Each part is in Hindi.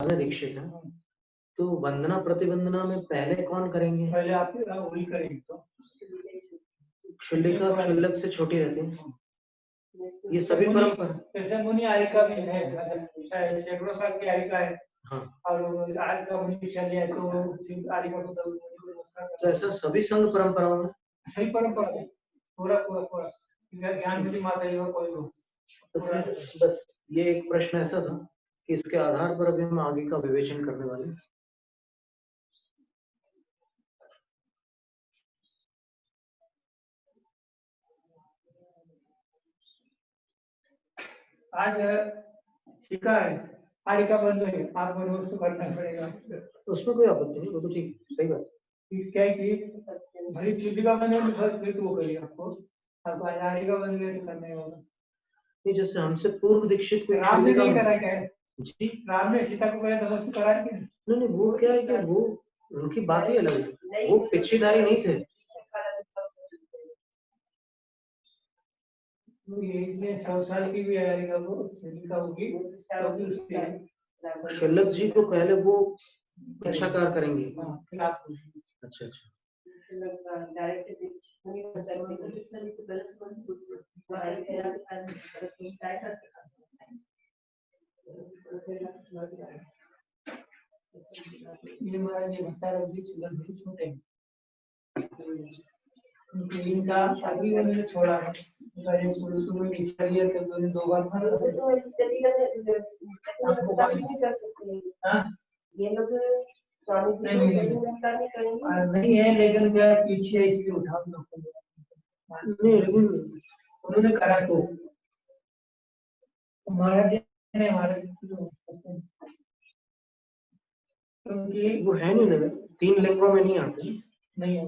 में दीक्षित है, तो वंदना प्रतिवंदना में पहले कौन करेंगे? पहले आप वही करेंगे। तो क्षुल्लिका क्षुल्लक से छोटी रहती है, ये सभी परंपरा। जैसे मुनि आरिका भी है, सैकड़ों साल की आरिका है। हाँ। और आज का मुनि चल जाए तो आरिका को तो ऐसा सभी संघ परंपराओं में सही परंपरा है, पूरा पूरा पूरा ज्ञान मुनि माता जी और कोई लोग। तो बस ये एक प्रश्न ऐसा था कि इसके आधार पर अभी हम आगे का विवेचन करने वाले हैं। आज ठीका है, आरिका बंद है, आप उसको करना पड़ेगा। उसमें कोई आपत्ति नहीं, वो तो ठीक सही बात। क्या है कि भरी शिका बंद है फिर वो करिए, आपको आरिका बंद है तो करने होगा। जैसे हमसे पूर्व दीक्षित कोई राम ने नहीं करा क्या जी? राम ने सीता को पहले नमस्ते करा के नहीं, वो क्या है कि वो उनकी बात ही अलग है, वो पिछेधारी नहीं थे। ये 100 साल की भी आएगा वो होगी। शल्लक जी को पहले वो इच्छाकार करेंगे। अच्छा अच्छा। ये महाराज जी भट्टा छोटे इनका अभी उन्होंने छोड़ा है, शुरू में इच्छा लिया था तो उन्हें 2 बार ये लोग नहीं है, लेकिन क्या पीछे इसलिए उठा नहीं, लेकिन उन्होंने करा तो महाराज ने क्योंकि वो है नहीं ना, 3 लिंगों में नहीं आते। नहीं है,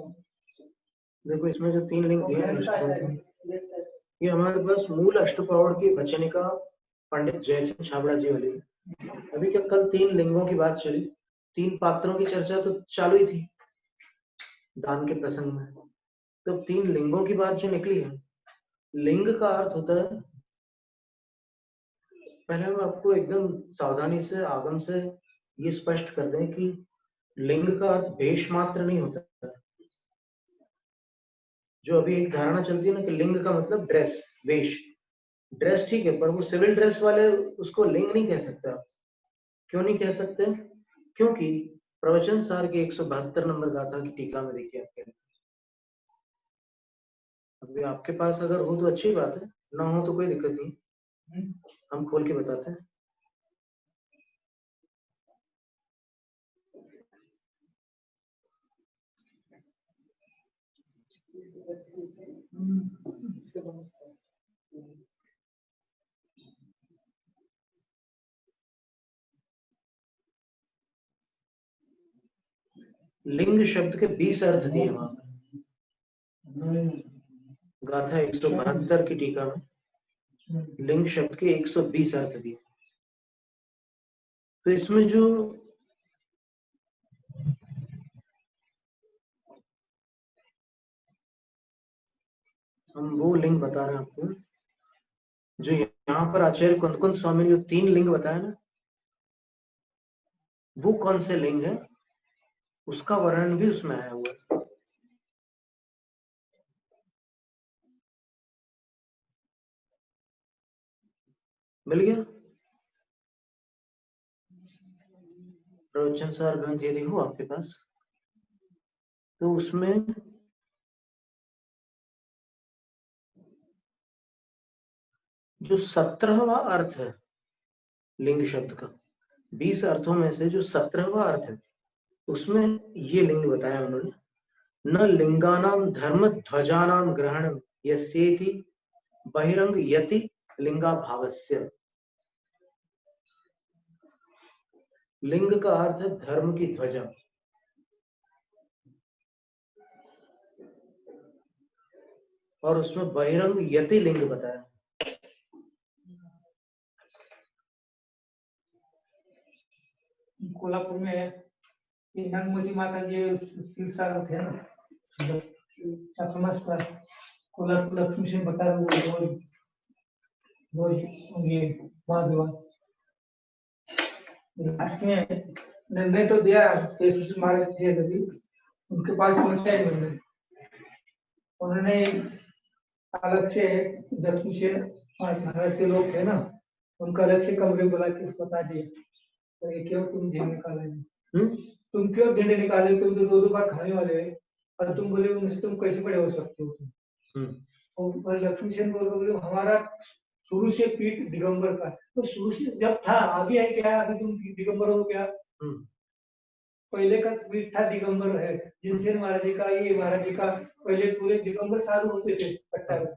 देखो इसमें जो 3 लिंग दिए हैं, ये हमारे पास मूल अष्टप्रवर की वचनिका पंडित जयचंद छाबड़ा जी वाली। अभी क्या कल 3 लिंगों की बात चली, 3 पात्रों की चर्चा तो चालू ही थी दान के प्रसंग में। तो 3 लिंगों की बात जो निकली है, लिंग का अर्थ होता है, पहले हम आपको एकदम सावधानी से आगम से ये स्पष्ट कर दें कि लिंग का अर्थ वेश मात्र नहीं होता। जो अभी एक धारणा चलती है ना कि लिंग का मतलब ड्रेस, वेश। ड्रेस ठीक है, पर वो सिविल ड्रेस वाले उसको लिंग नहीं कह सकते आप। क्यों नहीं कह सकते? क्योंकि प्रवचन सार के 172 नंबर गाथा की टीका में देखिए आपके, अभी आपके पास अगर हो तो अच्छी बात है, ना हो तो कोई दिक्कत नहीं, हम खोल के बताते हैं। लिंग शब्द के 20 अर्थ दिए वहां गाथा 172 की टीका में लिंग शब्द के 120 अर्थ दिए। तो इसमें जो हम वो लिंग बता रहे हैं आपको, जो यहाँ पर आचार्य कुंद स्वामी ने जो 3 लिंग बताया ना, वो कौन से लिंग है उसका वर्णन भी उसमें आया हुआ है। मिल गया? प्रवचन सार ग्रंथ यदि हो आपके पास तो उसमें जो 17वां अर्थ है लिंग शब्द का, 20 अर्थों में से जो 17वां अर्थ है उसमें ये लिंग बताया उन्होंने, न लिंगानाम धर्म ध्वजानाम ग्रहण यस्येति बहिरंग यति लिंगा भावस्य। लिंग का अर्थ है धर्म की ध्वजा, और उसमें बहिरंग यति लिंग बताया। कोल्हापुर में है कि नंगमती माता जी तीर्थार थे ना, समझ पर कोल्हापुर लक्ष्मी से बता दो ये वाद विवाद लास्ट में निर्णय तो दिया महाराज थे कभी, उनके पास पहुंचा ही निर्णय। उन्होंने अलग से दक्षिण से महाराज के लोग थे ना, उनका अलग से कमरे बुला के बता दिया, तो ये क्यों तुम झेल निकाले, तुम क्यों झेंडे निकाले, तुम तो दो बार खाने वाले हैं, और तुम बोले उनसे तुम कैसे बड़े हो सकते हो तुम। और लक्ष्मी सेन बोले हमारा शुरू से पीठ दिगंबर का, तो शुरू से जब था अभी है क्या, अभी तुम दिगंबर हो क्या? पहले का पीठ था दिगंबर है, जिनसे महाराज जी का, ये महाराज जी का पहले पूरे दिगंबर साधु होते थे पट्टा में,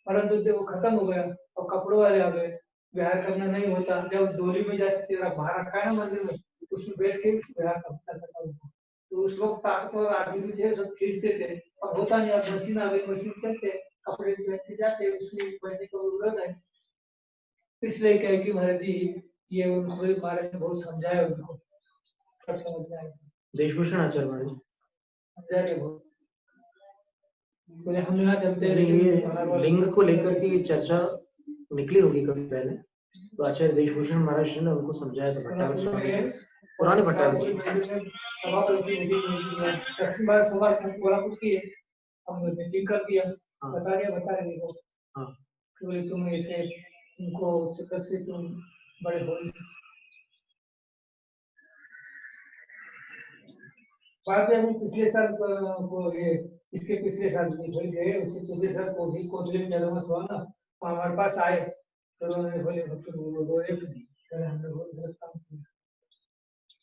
परंतु जब वो खत्म हो गया और कपड़ों वाले आ गए, विहार करना नहीं होता, जब डोली में जाते तेरा बाहर रखा है ना मंदिर में, उसमें बैठ के विहार करता था। तो उस वक्त ताकतवर आदमी थे, सब खींचते थे, और होता नहीं, अब मशीन आ गई, मशीन चलते, कपड़े पहन के जाते, उसमें बैठने का जरूरत है। इसलिए क्या है कि महाराज जी ये उनको महाराज ने बहुत समझाया, उनको सब समझ में आया। देशभूषण आचार्य महाराज समझाया बहुत, बोले हम यहाँ चलते हैं, ये लिंग को लेकर की चर्चा निकली होगी कभी पहले, तो आचार्य देशभूषण महाराज ने उनको समझाया था, भट्टारक स्वामी पुराने भट्टारक जी दक्षिण भारत सभा बोला कुछ किए, हमने मीटिंग कर दिया, बता रहे वो, तुम ऐसे उनको चक्कर से तुम बड़े हो। बात है, पिछले साल को ये इसके पिछले साल गए, उससे पिछले साल को भी कोचलिंग जनमत हुआ ना, हमारे पास आए, तो उन्होंने बोले हमने बहुत गलत काम किया,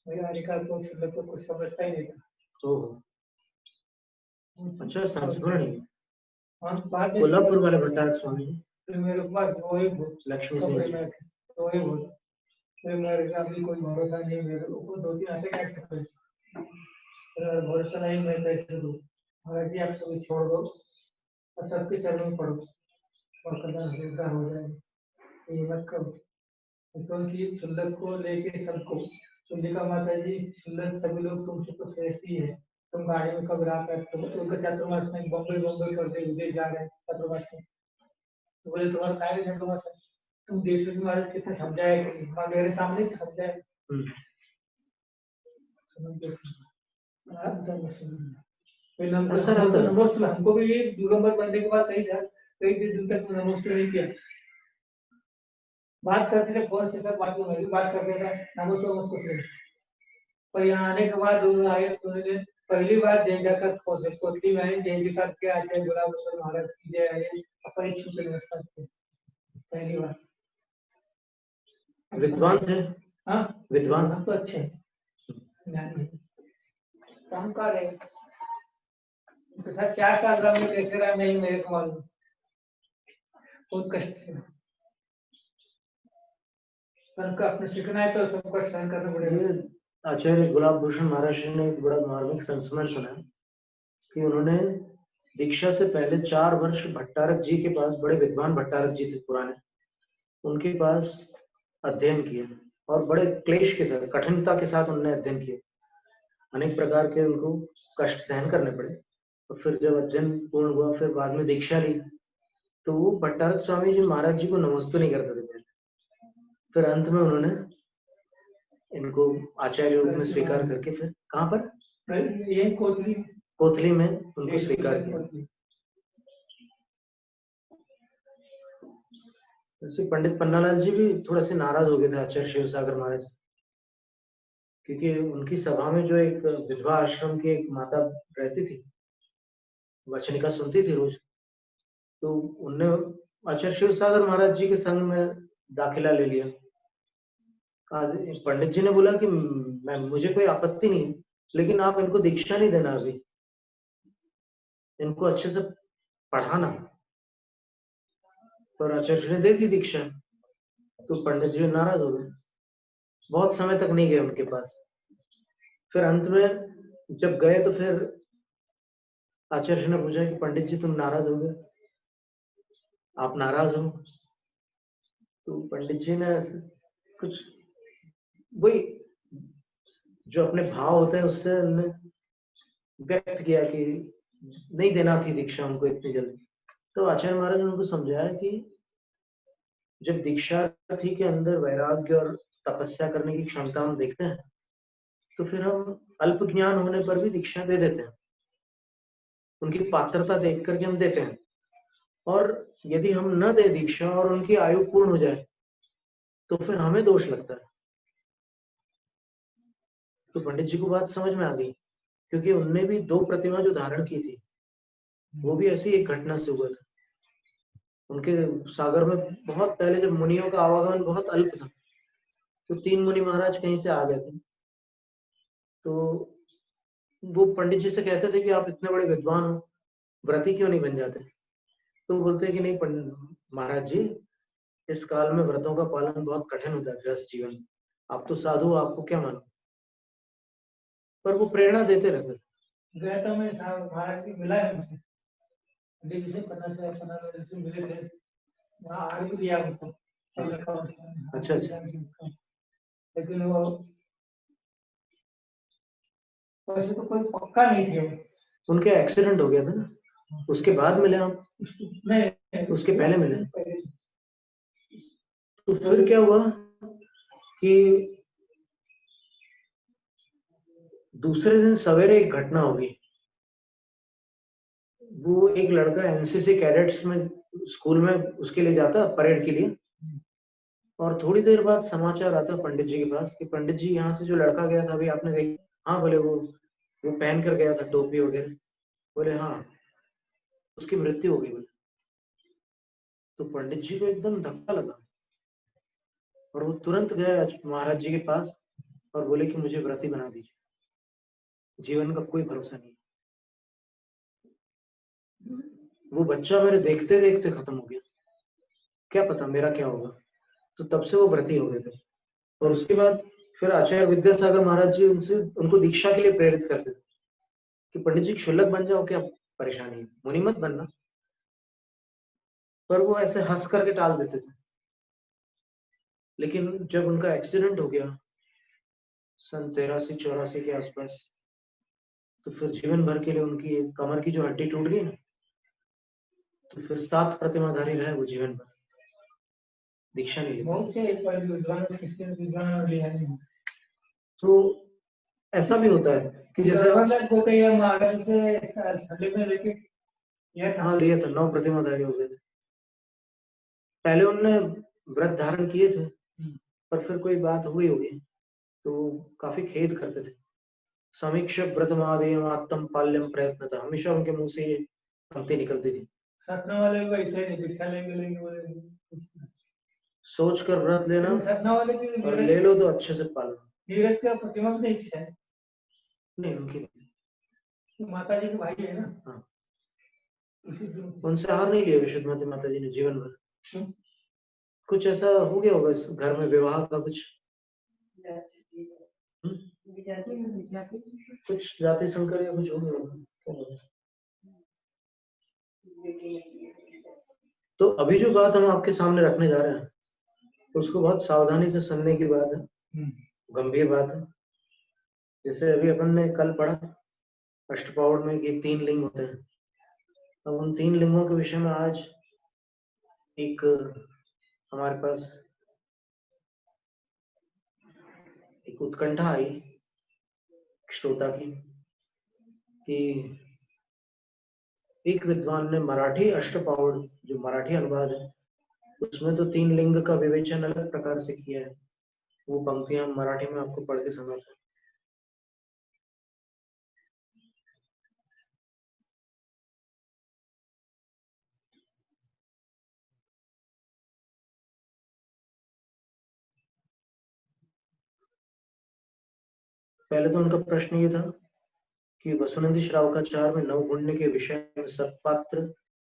मेरा अधिकार को तो कुछ समझता ही नहीं था। तो अच्छा संस्मरण ही बाद में कोल्हापुर वाले भट्टारक स्वामी फिर मेरे पास रोए लक्ष्मी सिंह जी रोए बहुत, फिर मेरे का भी कोई भरोसा नहीं, मेरे ऊपर 2-3 आते काट कर, भरोसा नहीं, मैं कैसे दूं, महाराज जी आप सभी छोड़ दो और सबके चरणों में पढ़ो और कदम हल्का हो जाए, ये मत करो, क्योंकि सुल्लभ को लेके सबको, चंडिका माता जी सुल्लभ सभी लोग तुमसे तो श्रेष्ठ है, तुम गाड़ी में कब रात आते हो, तो उनका चातुर्मास में बम्बई करते विदेश जा रहे हैं चातुर्मास में, तो बोले तुम्हारा कार्य चातुर्मास है, तुम देश में महाराज कितना समझाए, मेरे सामने समझाए, हमको भी ये दिगंबर बनने के बाद कई दिन तक नमस्ते नहीं किया, बात करते थे फोन से, बात करते थे नमस्ते, पर यहाँ आने के बाद आए तो पहली बार जय जाकर कोतली में आए, जय जी करके आचार्य गुलाबेश्वर महाराज की जय आए, अपरिचित नमस्कार किए पहली बार। विद्वान थे, हाँ विद्वान तो अच्छे काम कर रहे, 4 साल का मैं कैसे रहा नहीं मेरे को मालूम, बहुत कष्ट से अपने सीखना है तो सबको सहन करना पड़ेगा। आचार्य गुलाब भूषण महाराज ने एक बड़ा मार्मिक संस्मरण सुना कि उन्होंने दीक्षा से पहले 4 वर्ष भट्टारक जी के पास, बड़े विद्वान भट्टारक जी थे पुराने, उनके पास अध्ययन किया और बड़े क्लेश के साथ, कठिनता के साथ उन्होंने अध्ययन किया, अनेक प्रकार के उनको कष्ट सहन करने पड़े, और फिर जब अध्ययन पूर्ण हुआ फिर बाद में दीक्षा ली, तो वो भट्टारक स्वामी जी महाराज जी को नमस्ते नहीं करते थे, फिर अंत में उन्होंने इनको आचार्य रूप में स्वीकार करके फिर कहाँ पर ये कोतली में उनको स्वीकार किया। वैसे पंडित पन्नालाल जी भी थोड़ा से नाराज हो गए थे आचार्य शिवसागर महाराज, क्योंकि उनकी सभा में जो एक विधवा आश्रम की एक माता रहती थी, वचनिका सुनती थी रोज, तो उनने आचार्य शिवसागर महाराज जी के संग में दाखिला ले लिया। पंडित जी ने बोला कि मुझे कोई आपत्ति नहीं, लेकिन आप इनको दीक्षा नहीं देना, अभी इनको अच्छे से पढ़ाना। पर आचार्य ने दे दी दीक्षा, तो पंडित जी नाराज हो गए, बहुत समय तक नहीं गए उनके पास। फिर अंत में जब गए तो फिर आचार्य ने पूछा कि पंडित जी तुम नाराज हो गए, आप नाराज हो? तो पंडित जी ने कुछ वही जो अपने भाव होते हैं उससे व्यक्त किया कि नहीं देना थी दीक्षा उनको इतनी जल्दी। तो आचार्य महाराज ने उनको समझाया कि जब दीक्षार्थी के अंदर वैराग्य और तपस्या करने की क्षमता हम देखते हैं, तो फिर हम अल्प ज्ञान होने पर भी दीक्षा दे देते हैं, उनकी पात्रता देख करके हम देते हैं। और यदि हम न दे दीक्षा और उनकी आयु पूर्ण हो जाए तो फिर हमें दोष लगता है। तो पंडित जी को बात समझ में आ गई, क्योंकि उनने भी 2 प्रतिमा जो धारण की थी वो भी ऐसी एक घटना से हुआ था। उनके सागर में बहुत पहले जब मुनियों का आवागमन बहुत अल्प था, तो 3 मुनि महाराज कहीं से आ गए थे। तो वो पंडित जी से कहते थे कि आप इतने बड़े विद्वान हो, व्रती क्यों नहीं बन जाते? तो बोलते हैं कि नहीं पंडित महाराज जी, इस काल में व्रतों का पालन बहुत कठिन होता है, गृहस्थ जीवन। आप तो साधु, आपको क्या मालूम? पर वो प्रेरणा देते रहते। गया था मैं महाराज जी मिला है मुझे, पंडित जी से 15 से मिले थे, वहाँ आग भी दिया उनको। अच्छा अच्छा। लेकिन वो वैसे तो कोई पक्का नहीं थे। उनके एक्सीडेंट हो गया था ना, उसके बाद मिले आप? नहीं, उसके पहले मिले। तो फिर क्या हुआ कि दूसरे दिन सवेरे एक घटना होगी। वो एक लड़का एनसीसी कैडेट्स में स्कूल में उसके लिए जाता परेड के लिए, और थोड़ी देर बाद समाचार आता पंडित जी के पास कि पंडित जी यहाँ से जो लड़का गया था अभी आपने देखा? हाँ बोले, वो पहन कर गया था टोपी वगैरह। बोले हाँ, उसकी मृत्यु हो गई। बोले तो पंडित जी को एकदम धक्का लगा और वो तुरंत गए महाराज जी के पास और बोले कि मुझे व्रती बना दीजिए, जीवन का कोई भरोसा नहीं। वो बच्चा मेरे देखते देखते खत्म हो गया, क्या पता मेरा क्या होगा। तो तब से वो व्रती हो गए थे। और उसके बाद फिर आचार्य विद्यासागर महाराज जी उनको दीक्षा के लिए प्रेरित करते थे कि पंडित जी क्षुल्लक बन जाओ, क्या परेशानी है, मुनि मत बनना। पर वो ऐसे हंस करके टाल देते थे। लेकिन जब उनका एक्सीडेंट हो गया सन 83-84 के आसपास, तो फिर जीवन भर के लिए उनकी कमर की जो हड्डी टूट गई ना, तो फिर 7 प्रतिमाधारी रहे वो जीवन भर, दीक्षा नहीं ली। बहुत से विद्वान लिया है। तो ऐसा भी होता है कि जैसे महाराज से सले में लेके हाँ लिया था, 9 प्रतिमाधारी हो गए थे। पहले उन्होंने व्रत धारण किए थे, पर फिर कोई बात हुई होगी तो काफी खेद करते थे। समीक्षा व्रतमादेयम आत्म पाल्यम प्रयत्न था, हमेशा उनके मुंह से ये पंक्ति निकलती थी। सपना वाले को ऐसे नहीं, दीक्षा लेंगे सोच कर व्रत लेना सपना वाले की और ले लो तो अच्छे से पालना। नीरज का प्रतिमा भी नहीं है। नहीं उनकी माता जी के भाई है ना। हाँ, उनसे हार नहीं लिया विशुद्धमती माता जी ने जीवन भर। कुछ ऐसा हो गया होगा इस घर में, विवाह का कुछ कुछ जाति संकर या कुछ हो गया होगा। तो अभी जो बात हम आपके सामने रखने जा रहे हैं उसको बहुत सावधानी से सुनने की बात है, गंभीर बात है। जैसे अभी अपन ने कल पढ़ा अष्टपावड़ में कि 3 लिंग होते हैं। अब उन 3 लिंगों के विषय में आज एक हमारे पास एक उत्कंठा आई श्रोता की कि एक विद्वान ने मराठी अष्टपावड़ जो मराठी अनुवाद है उसमें तो 3 लिंग का विवेचन अलग प्रकार से किया है। वो पंक्तियां मराठी में आपको पढ़ के समझ। पहले तो उनका प्रश्न ये था कि वसुनंदी श्रावकाचार में नवगुण्य के विषय में सत्पात्र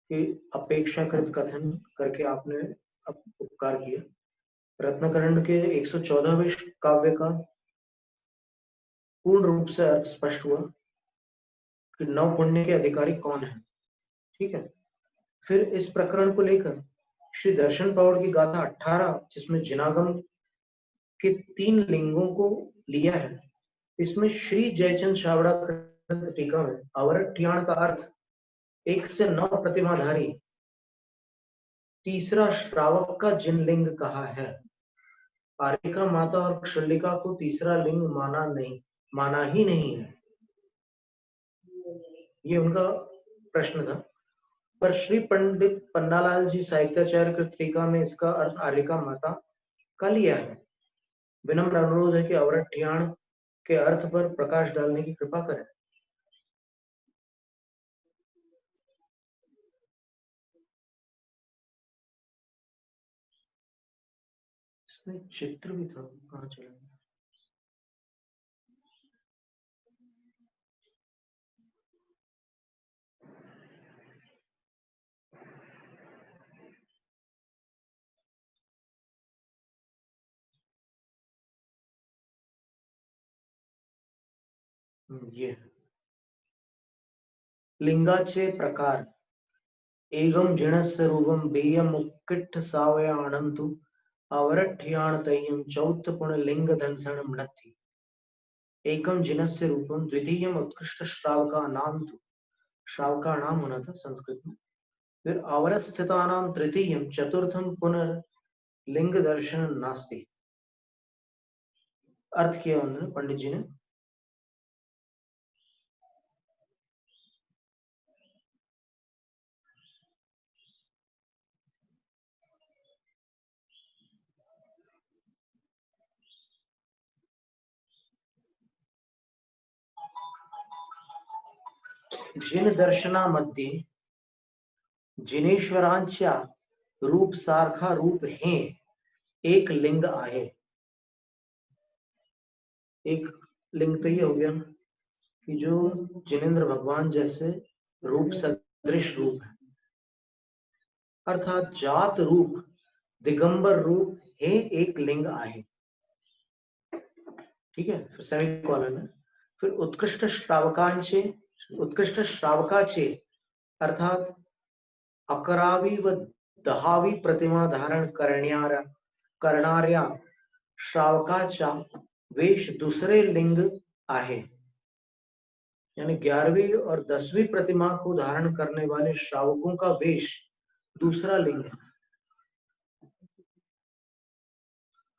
के अपेक्षाकृत कथन करके आपने उपकार किया। रत्नकरण के 114वें काव्य का पूर्ण रूप से अर्थ स्पष्ट हुआ कि नवगुण्य के अधिकारी कौन है। ठीक है, फिर इस प्रकरण को लेकर श्री दर्शन पावड़ की गाथा 18 जिसमें जिनागम के 3 लिंगों को लिया है, इसमें श्री जयचंद छाबड़ा टीका में अवरट्याण का अर्थ 1 से 9 प्रतिमाधारी तीसरा श्रावक का जिन लिंग कहा है आर्यिका माता और क्षुल्लिका को तीसरा लिंग माना ही नहीं है, ये उनका प्रश्न था। पर श्री पंडित पन्नालाल जी साहित्याचार्य कृत टीका में इसका अर्थ आर्यिका माता का लिया है। विनम्र अनुरोध है कि अवरठ्याण के अर्थ पर प्रकाश डालने की कृपा करें। इसमें चित्र भी था, कहाँ चला गया? ये लिंगाचे प्रकार एगम जिणस्य रूपम बेयम मुक्किट्ठ सावयाणंतु अवरठ्याण तय्यम चौथ पुण लिंग दंसनम नत्थि। एकम जिनस्य रूपम द्वितीयम उत्कृष्ट श्रावकानांतु, श्रावका नाम होना था संस्कृत में। फिर अवरस्थितानाम तृतीयम चतुर्थम पुनर्लिंग दर्शन नास्ति। अर्थ किया उन्होंने पंडित जी ने। जिन दर्शनामध्ये जिनेश्वरांच्या रूप सारखा रूप हे एक लिंग आहे। एक लिंग तो ये हो गया कि जो जिनेंद्र भगवान जैसे रूप सदृश रूप है, अर्थात जात रूप दिगंबर रूप हे एक लिंग आहे। ठीक है, फिर सेमीकोलन है। फिर उत्कृष्ट श्रावकाचे अर्थात 11वी व 10वी प्रतिमा धारण करणाऱ्या श्रावकाचा वेश दूसरे लिंग आहे। यानी 11वीं और 10वीं प्रतिमा को धारण करने वाले श्रावकों का वेश दूसरा लिंग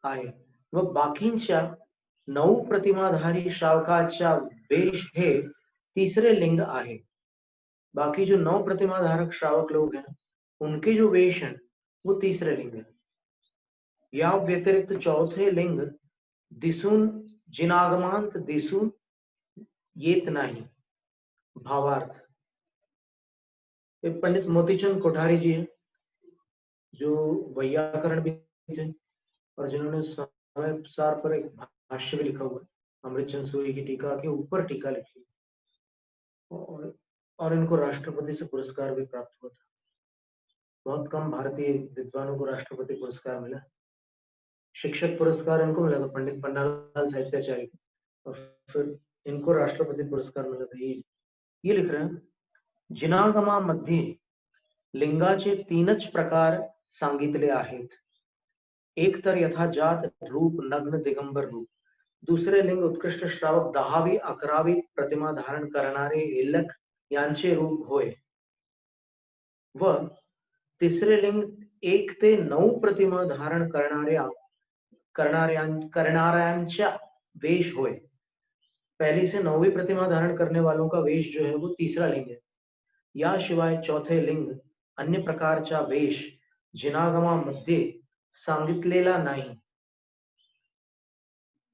आहे व बाकींच्या 9 प्रतिमाधारी श्रावकाचा वेश हे तीसरे लिंग आहे। बाकी जो 9 प्रतिमाधारक श्रावक लोग हैं उनके जो वेश हैं वो तीसरे लिंग है। या व्यतिरिक्त चौथे लिंग दिसून जिनागमांत दिसून येत नाही। भावार्थ, पंडित मोतीचंद कोठारी जी हैं जो वैयाकरण भी थे और जिन्होंने समय सार पर एक भाष्य भी लिखा हुआ है, अमृतचंद सूरी की टीका के ऊपर टीका लिखी और इनको राष्ट्रपति से पुरस्कार भी प्राप्त हुआ था। बहुत कम भारतीय विद्वानों को राष्ट्रपति पुरस्कार मिला। शिक्षक पुरस्कार इनको मिला था पंडित पन्नालाल साहित्याचार्य को, और फिर इनको राष्ट्रपति पुरस्कार मिला था। ये लिख रहे हैं, जिनागमा मध्ये लिंगाचे 3च प्रकार सांगितले आहेत। एक तर यथाजात रूप नग्न दिगंबर रूप, दूसरे लिंग उत्कृष्ट श्रावक 10वी 11वी प्रतिमा धारण करणारे हेलक यांचे रूप होय व तिसरे लिंग 1 ते 9 प्रतिमा धारण करणाऱ्यांचा वेश होय। पहली से 9वीं प्रतिमा धारण करने वालों का वेश जो है वो तीसरा लिंग है। याशिवाय चौथे लिंग अन्य प्रकारचा वेश जिनागमामध्ये सांगितलेला नाही।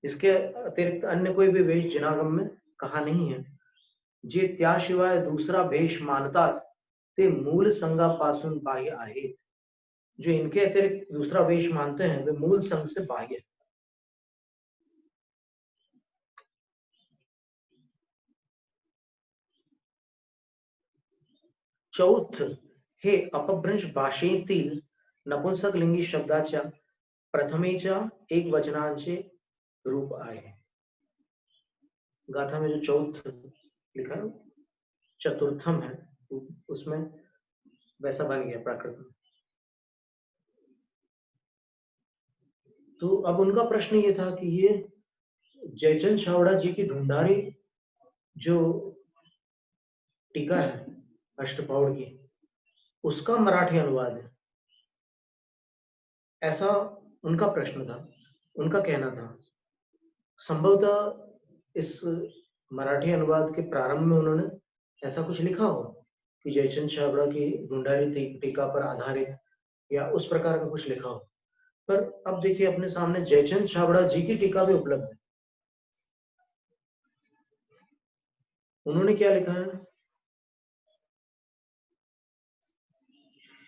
इसके अतिरिक्त अन्य कोई भी वेश जिनागम में कहा नहीं है। जे त्याशिवाय दूसरा वेश मानतात ते मूल संघापासून बाह्य आहेत। जो इनके अतिरिक्त दूसरा वेश मानते हैं वे मूल संघ से बाह्य है। चौथ हे अपभ्रंश भाषेतील नपुंसकलिंगी शब्दाच्या प्रथमेच्या एक वचनांचे रूप आहे। गाथा में जो चौथ लिखा है चतुर्थम है, उसमें वैसा बन गया प्राकृत में। तो अब उनका प्रश्न ये था कि ये जयचंद छावड़ा जी की ढूंढारी जो टीका है अष्टपाउड़ की, उसका मराठी अनुवाद है, ऐसा उनका प्रश्न था। उनका कहना था, संभवतः इस मराठी अनुवाद के प्रारंभ में उन्होंने ऐसा कुछ लिखा हो कि जयचंद छाबड़ा की ढूंढारी टीका पर आधारित या उस प्रकार का कुछ लिखा हो। पर अब देखिए अपने सामने जयचंद छाबड़ा जी की टीका भी उपलब्ध है। उन्होंने क्या लिखा है?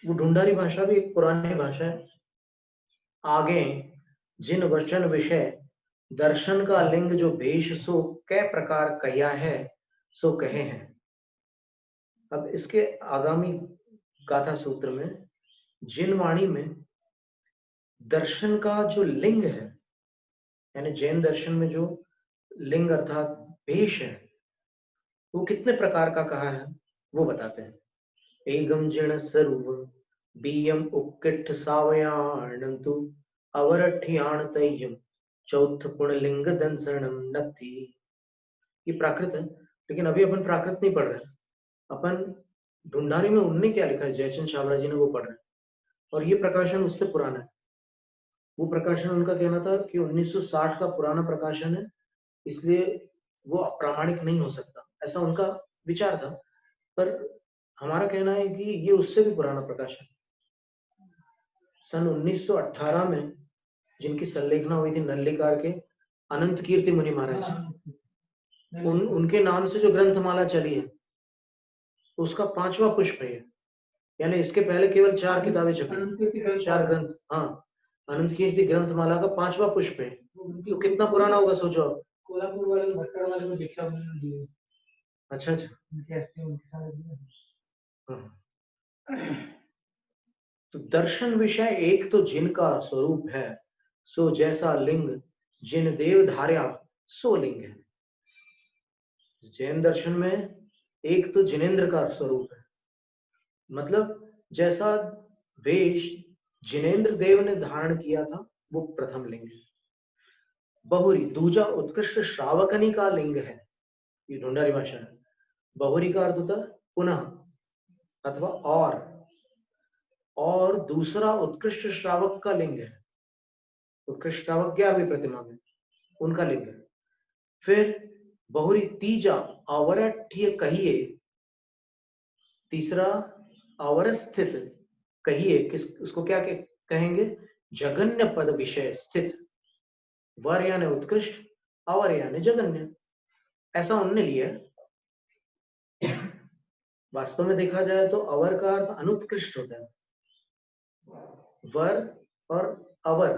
वो ढूंढारी भाषा भी एक पुरानी भाषा है। आगे जिन वचन विषय दर्शन का लिंग जो भेष सो कै प्रकार कया है सो कहे हैं। अब इसके आगामी गाथा सूत्र में जिन वाणी में दर्शन का जो लिंग है, यानी जैन दर्शन में जो लिंग अर्थात भेष है, वो कितने प्रकार का कहा है वो बताते हैं। एगम जिण सर्व बीयम उक्किठ सावयाणंतु अवरठियाण तय्यम चौथ पुणलिंग दंसरणम नथी। ये प्राकृत है, लेकिन अभी अपन प्राकृत नहीं पढ़ रहे, अपन ढूंढारी में उनने क्या लिखा है जयचंद छाबड़ा जी ने वो पढ़ रहे हैं। और ये प्रकाशन उससे पुराना है। वो प्रकाशन उनका कहना था कि 1960 का पुराना प्रकाशन है, इसलिए वो अप्रामाणिक नहीं हो सकता, ऐसा उनका विचार था। पर हमारा कहना है कि ये उससे भी पुराना प्रकाशन। सन 1918 में जिनकी संलेखना हुई थी नल्लिकार के अनंत कीर्ति मुनि महाराज, उनके नाम से जो ग्रंथमाला चली है उसका 5वां पुष्प है। यानी इसके पहले केवल 4 किताबें छपी, 4 ग्रंथ। हाँ, अनंत कीर्ति ग्रंथमाला का 5वां पुष्प है। तो कितना पुराना होगा सोचो आप। कोल्हापुर वाले भट्टर वाले को दीक्षा दी है। अच्छा अच्छा। तो दर्शन विषय एक तो जिनका स्वरूप है सो जैसा लिंग जिन देव धार्या सो लिंग है। जैन दर्शन में एक तो जिनेन्द्र का स्वरूप है, मतलब जैसा वेश जिनेन्द्र देव ने धारण किया था वो प्रथम लिंग है। बहुरी दूजा उत्कृष्ट श्रावकनी का लिंग है। ये ढूंढारी भाषा है। बहुरी का अर्थ होता है पुनः अथवा और दूसरा उत्कृष्ट श्रावक का लिंग है। उत्कृष्ट श्रावक 11वीं प्रतिमा में उनका लिंग है। फिर बहुरी तीजा अवरठ्य कहिए, तीसरा अवरस्थित कहिए, किस उसको क्या कहेंगे? जगन्य पद विषय स्थित। वर यानी उत्कृष्ट, अवर यानी जगन्य, ऐसा उनने लिया। वास्तव में देखा जाए तो अवर का अर्थ अनुत्कृष्ट होता है। वर और अवर,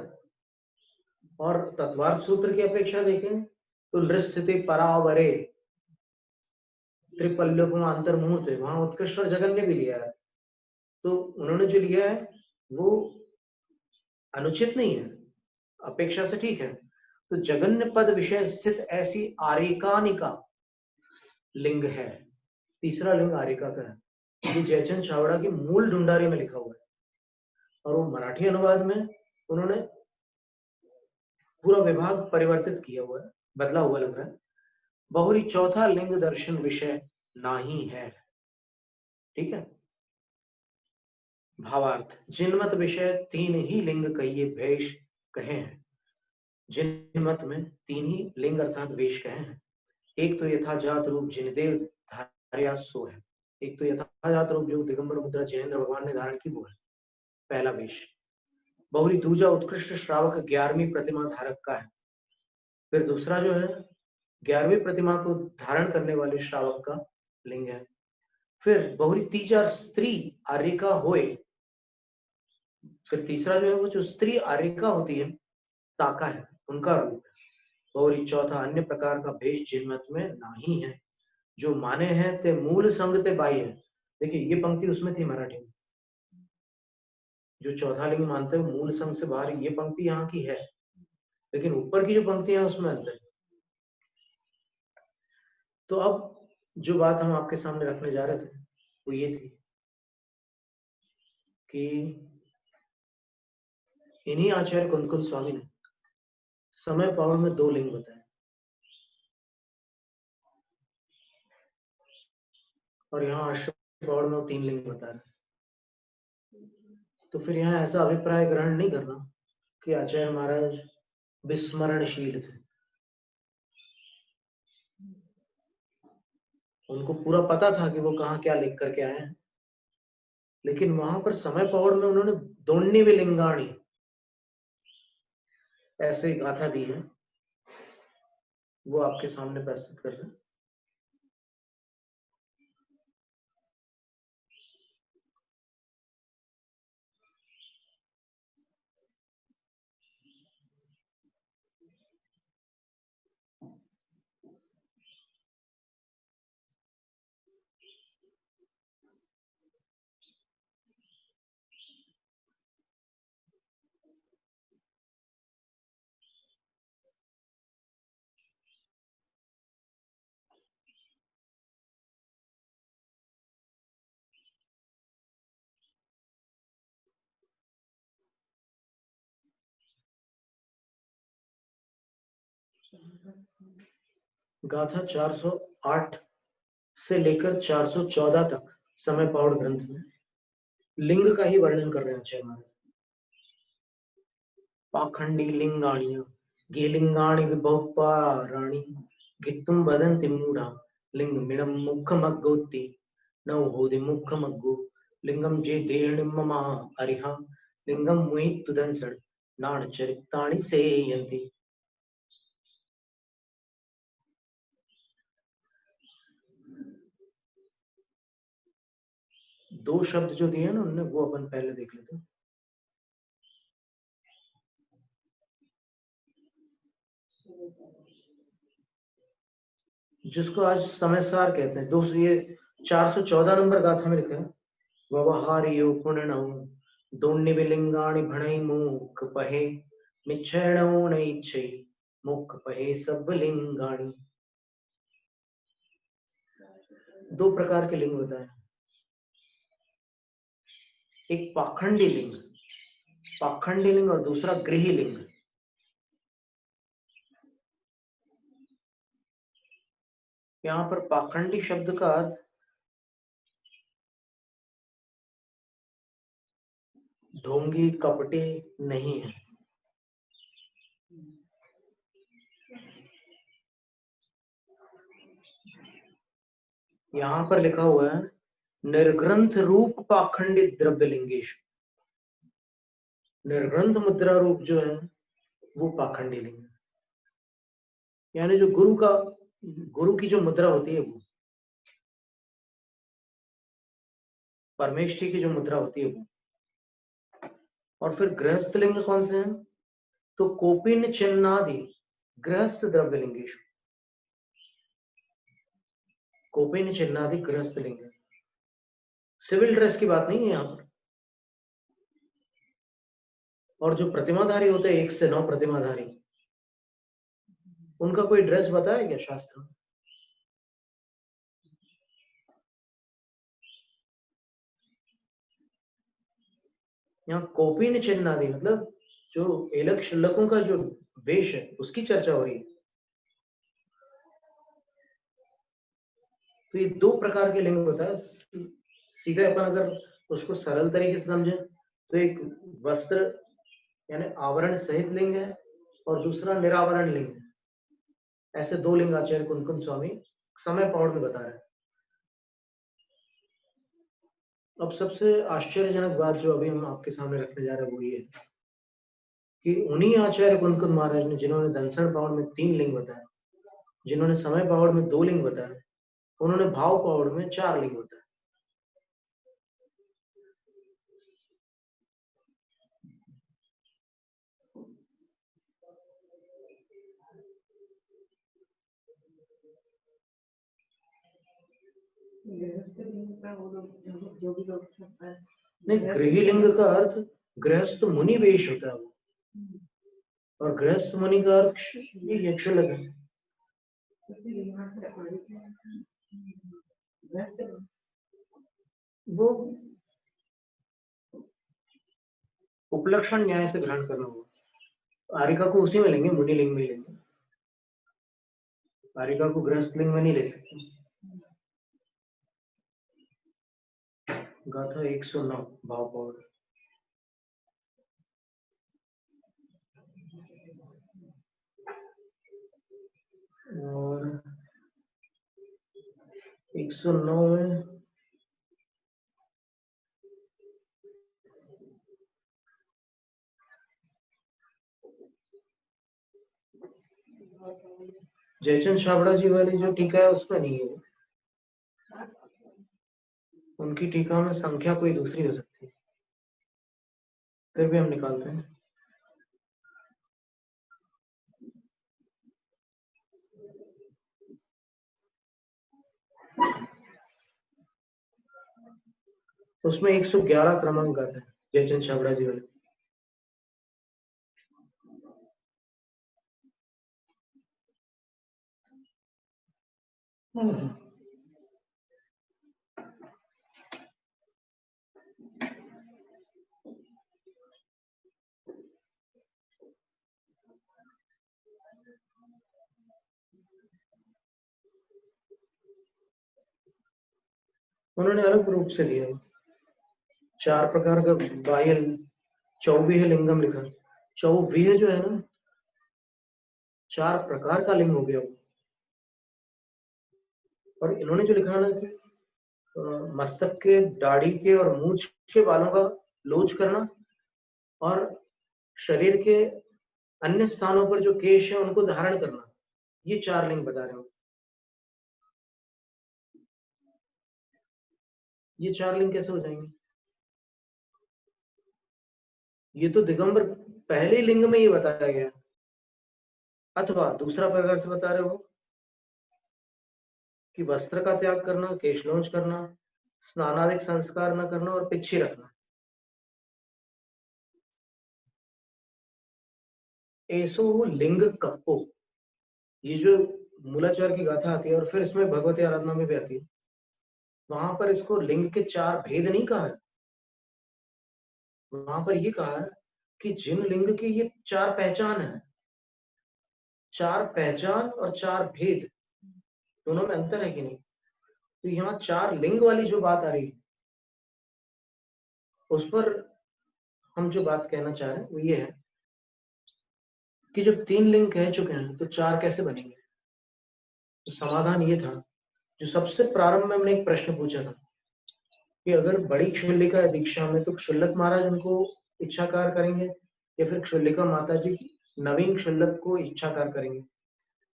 और तत्वार्थ सूत्र की अपेक्षा देखें तो नृस्थिति परावरे त्रिपल्योपमा अंतर्मुहूर्त है, वहां उत्कृष्ट और जगन्य भी लिया है। तो उन्होंने जो लिया है वो अनुचित नहीं है, अपेक्षा से ठीक है। तो जगन्य पद विषय स्थित ऐसी आरिकानिका लिंग है। तीसरा लिंग आरिका का है। ये जयचंद छाबड़ा की मूल ढूंढारी में लिखा हुआ है, और वो मराठी अनुवाद में उन्होंने पूरा विभाग परिवर्तित किया हुआ है, बदला हुआ लग रहा है। बहुरी चौथा लिंग दर्शन विषय नाही है। ठीक है। भावार्थ जिनमत विषय 3 ही लिंग कहिए भेष कहे हैं। जिनमत में 3 ही लिंग अर्थात वेश कहे हैं। एक तो यथाजात रूप जिनदेव धार्या सो है। एक तो यथाजात रूप जो दिगंबर मुद्रा जिनेन्द्र भगवान ने धारण की वो है पहला वेश। बहुरी दूजा उत्कृष्ट श्रावक 11वीं प्रतिमा धारक का है। फिर दूसरा जो है 11वीं प्रतिमा को धारण करने वाले श्रावक का लिंग है। फिर बहुरी तीजा स्त्री आर्यिका होए। फिर तीसरा जो है वो जो स्त्री आर्यिका होती है ताका है, उनका रूप है। बहुरी चौथा अन्य प्रकार का भेष जिनमत में नहीं है, जो माने हैं ते मूल संग ते बाई है। देखिए ये पंक्ति उसमें थी मराठी में, जो चौथा लिंग मानते हैं मूल संग से बाहर, ये पंक्ति यहाँ की है, लेकिन ऊपर की जो पंक्ति है उसमें अंतर है। तो अब जो बात हम आपके सामने रखने जा रहे थे वो ये थी कि इन्हीं आचार्य कुंदकुंद स्वामी ने समय पावर में 2 लिंग बताए, और यहाँ आश्रम पावर में 3 लिंग बताए। तो फिर यहाँ ऐसा अभिप्राय ग्रहण नहीं करना कि आचार्य महाराज विस्मरणशील थे, उनको पूरा पता था कि वो कहाँ क्या लिख करके आए हैं, लेकिन वहां पर समय पौड़ में उन्होंने दोन्नी विलिंगाणी ऐसे गाथा दी है, वो आपके सामने प्रस्तुत कर रहे हैं। गाथा 408 से लेकर 414 तक समय पौड़ ग्रंथ में लिंग का ही वर्णन कर रहे हैं आचार्य महाराज। पाखंडी लिंगाणि गे लिंगाणि विभवपाराणि गित्तुम वदन्ति मूढ़ा लिंग मिणम मुखमग्गोति नौ होदि मुखमग्गो लिंगम जे देहणिममा अरिहा लिंगम मुहितुदंसण नाण चरिताणि सेयन्ति। दो शब्द जो दिए ना उन्होंने, वो अपन पहले देख लेते हैं। जिसको आज समय सार कहते हैं। दूसरी ये 414 नंबर गाथा में लिखा है व्यवहारियो पुण्यनौ दोन्नि विलिंगाणि भणै मुख पहे निच्छरणो नैच्छै मुख पहे सब लिंगाणि। दो प्रकार के लिंग होता है, एक पाखंडी लिंग और दूसरा गृही लिंग। यहाँ पर पाखंडी शब्द का अर्थ ढोंगी कपटी नहीं है। यहाँ पर लिखा हुआ है निर्ग्रंथ रूप पाखंडित द्रव्य लिंगेश। निर्ग्रंथ मुद्रा रूप जो है वो पाखंडी लिंग है, यानी जो गुरु की जो मुद्रा होती है वो, परमेष्ठी की जो मुद्रा होती है वो। और फिर गृहस्थ लिंग कौन से हैं? तो कोपिन चिन्नादि गृहस्थ द्रव्य लिंगेश। कोपिन चिन्नादि गृहस्थ लिंग है, सिविल ड्रेस की बात नहीं है यहाँ पर। और जो प्रतिमाधारी होते हैं 1 से 9 प्रतिमाधारी, उनका कोई ड्रेस बताया क्या शास्त्र में? यहाँ कोपिन चिन्नादि मतलब जो एलक शिल्लकों का जो वेश है उसकी चर्चा हो रही है। तो ये दो प्रकार के लिंग होता है। सीधे अपन अगर उसको सरल तरीके से समझे तो एक वस्त्र यानी आवरण सहित लिंग है और दूसरा निरावरण लिंग है। ऐसे दो लिंग आचार्य कुंकुम स्वामी समय पौड़ में बता रहे हैं। अब सबसे आश्चर्यजनक बात जो अभी हम आपके सामने रखने जा रहे हैं वो ये है कि उन्हीं आचार्य कुंकुम महाराज ने जिन्होंने दंसण पौड़ में 3 लिंग बताए, जिन्होंने समय पौड़ में 2 लिंग बताए, उन्होंने भाव पौड़ में 4 लिंग बताए। नहीं, गृही लिंग का अर्थ गृहस्थ मुनि वेश होता है वो, और गृहस्थ मुनि का अर्थ ये यक्षलग है। वो उपलक्षण न्याय से ग्रहण करना होगा। आरिका को उसी में लेंगे, मुनि लिंग में लेंगे। आरिका को गृहस्थ लिंग में नहीं ले सकते। गाथा 109 भाव पौड़। और 109 में जयचंद छाबड़ा जी वाली जो टीका है उसमें नहीं है, उनकी टीका में संख्या कोई दूसरी हो सकती है, फिर भी हम निकालते हैं। उसमें 111 क्रमांक आता है जयचंद छाबड़ा जी वाले। उन्होंने अलग रूप से लिया, 4 प्रकार का बाह्य चौवीह लिंगम लिखा। चौवीह जो है ना, 4 प्रकार का लिंग हो गया वो। और इन्होंने जो लिखा ना कि मस्तक के, दाढ़ी के और मूंछ के बालों का लोच करना और शरीर के अन्य स्थानों पर जो केश है उनको धारण करना, ये 4 लिंग बता रहे हो। ये 4 लिंग कैसे हो जाएंगे? ये तो दिगंबर पहले लिंग में ये बताया गया, अथवा दूसरा प्रकार से बता रहे हो कि वस्त्र का त्याग करना, केशलोंच करना, स्नानादिक संस्कार न करना और पिच्छी रखना। ऐसो लिंग कप्पो, ये जो मूलाचार की गाथा आती है और फिर इसमें भगवती आराधना में भी आती है, वहां पर इसको लिंग के 4 भेद नहीं कहा है, वहां पर ये कहा है कि जिन लिंग की ये 4 पहचान है, 4 पहचान और 4 भेद, दोनों में अंतर है कि नहीं? तो यहाँ 4 लिंग वाली जो बात आ रही है उस पर हम जो बात कहना चाह रहे हैं वो ये है कि जब 3 लिंग कह चुके हैं तो 4 कैसे बनेंगे? तो समाधान ये था, जो सबसे प्रारंभ में हमने एक प्रश्न पूछा था कि अगर बड़ी क्षुल्लिका दीक्षा में तो क्षुल्लक महाराज उनको इच्छाकार करेंगे या फिर क्षुल्लिका माता जी नवीन क्षुल्लक को इच्छाकार करेंगे।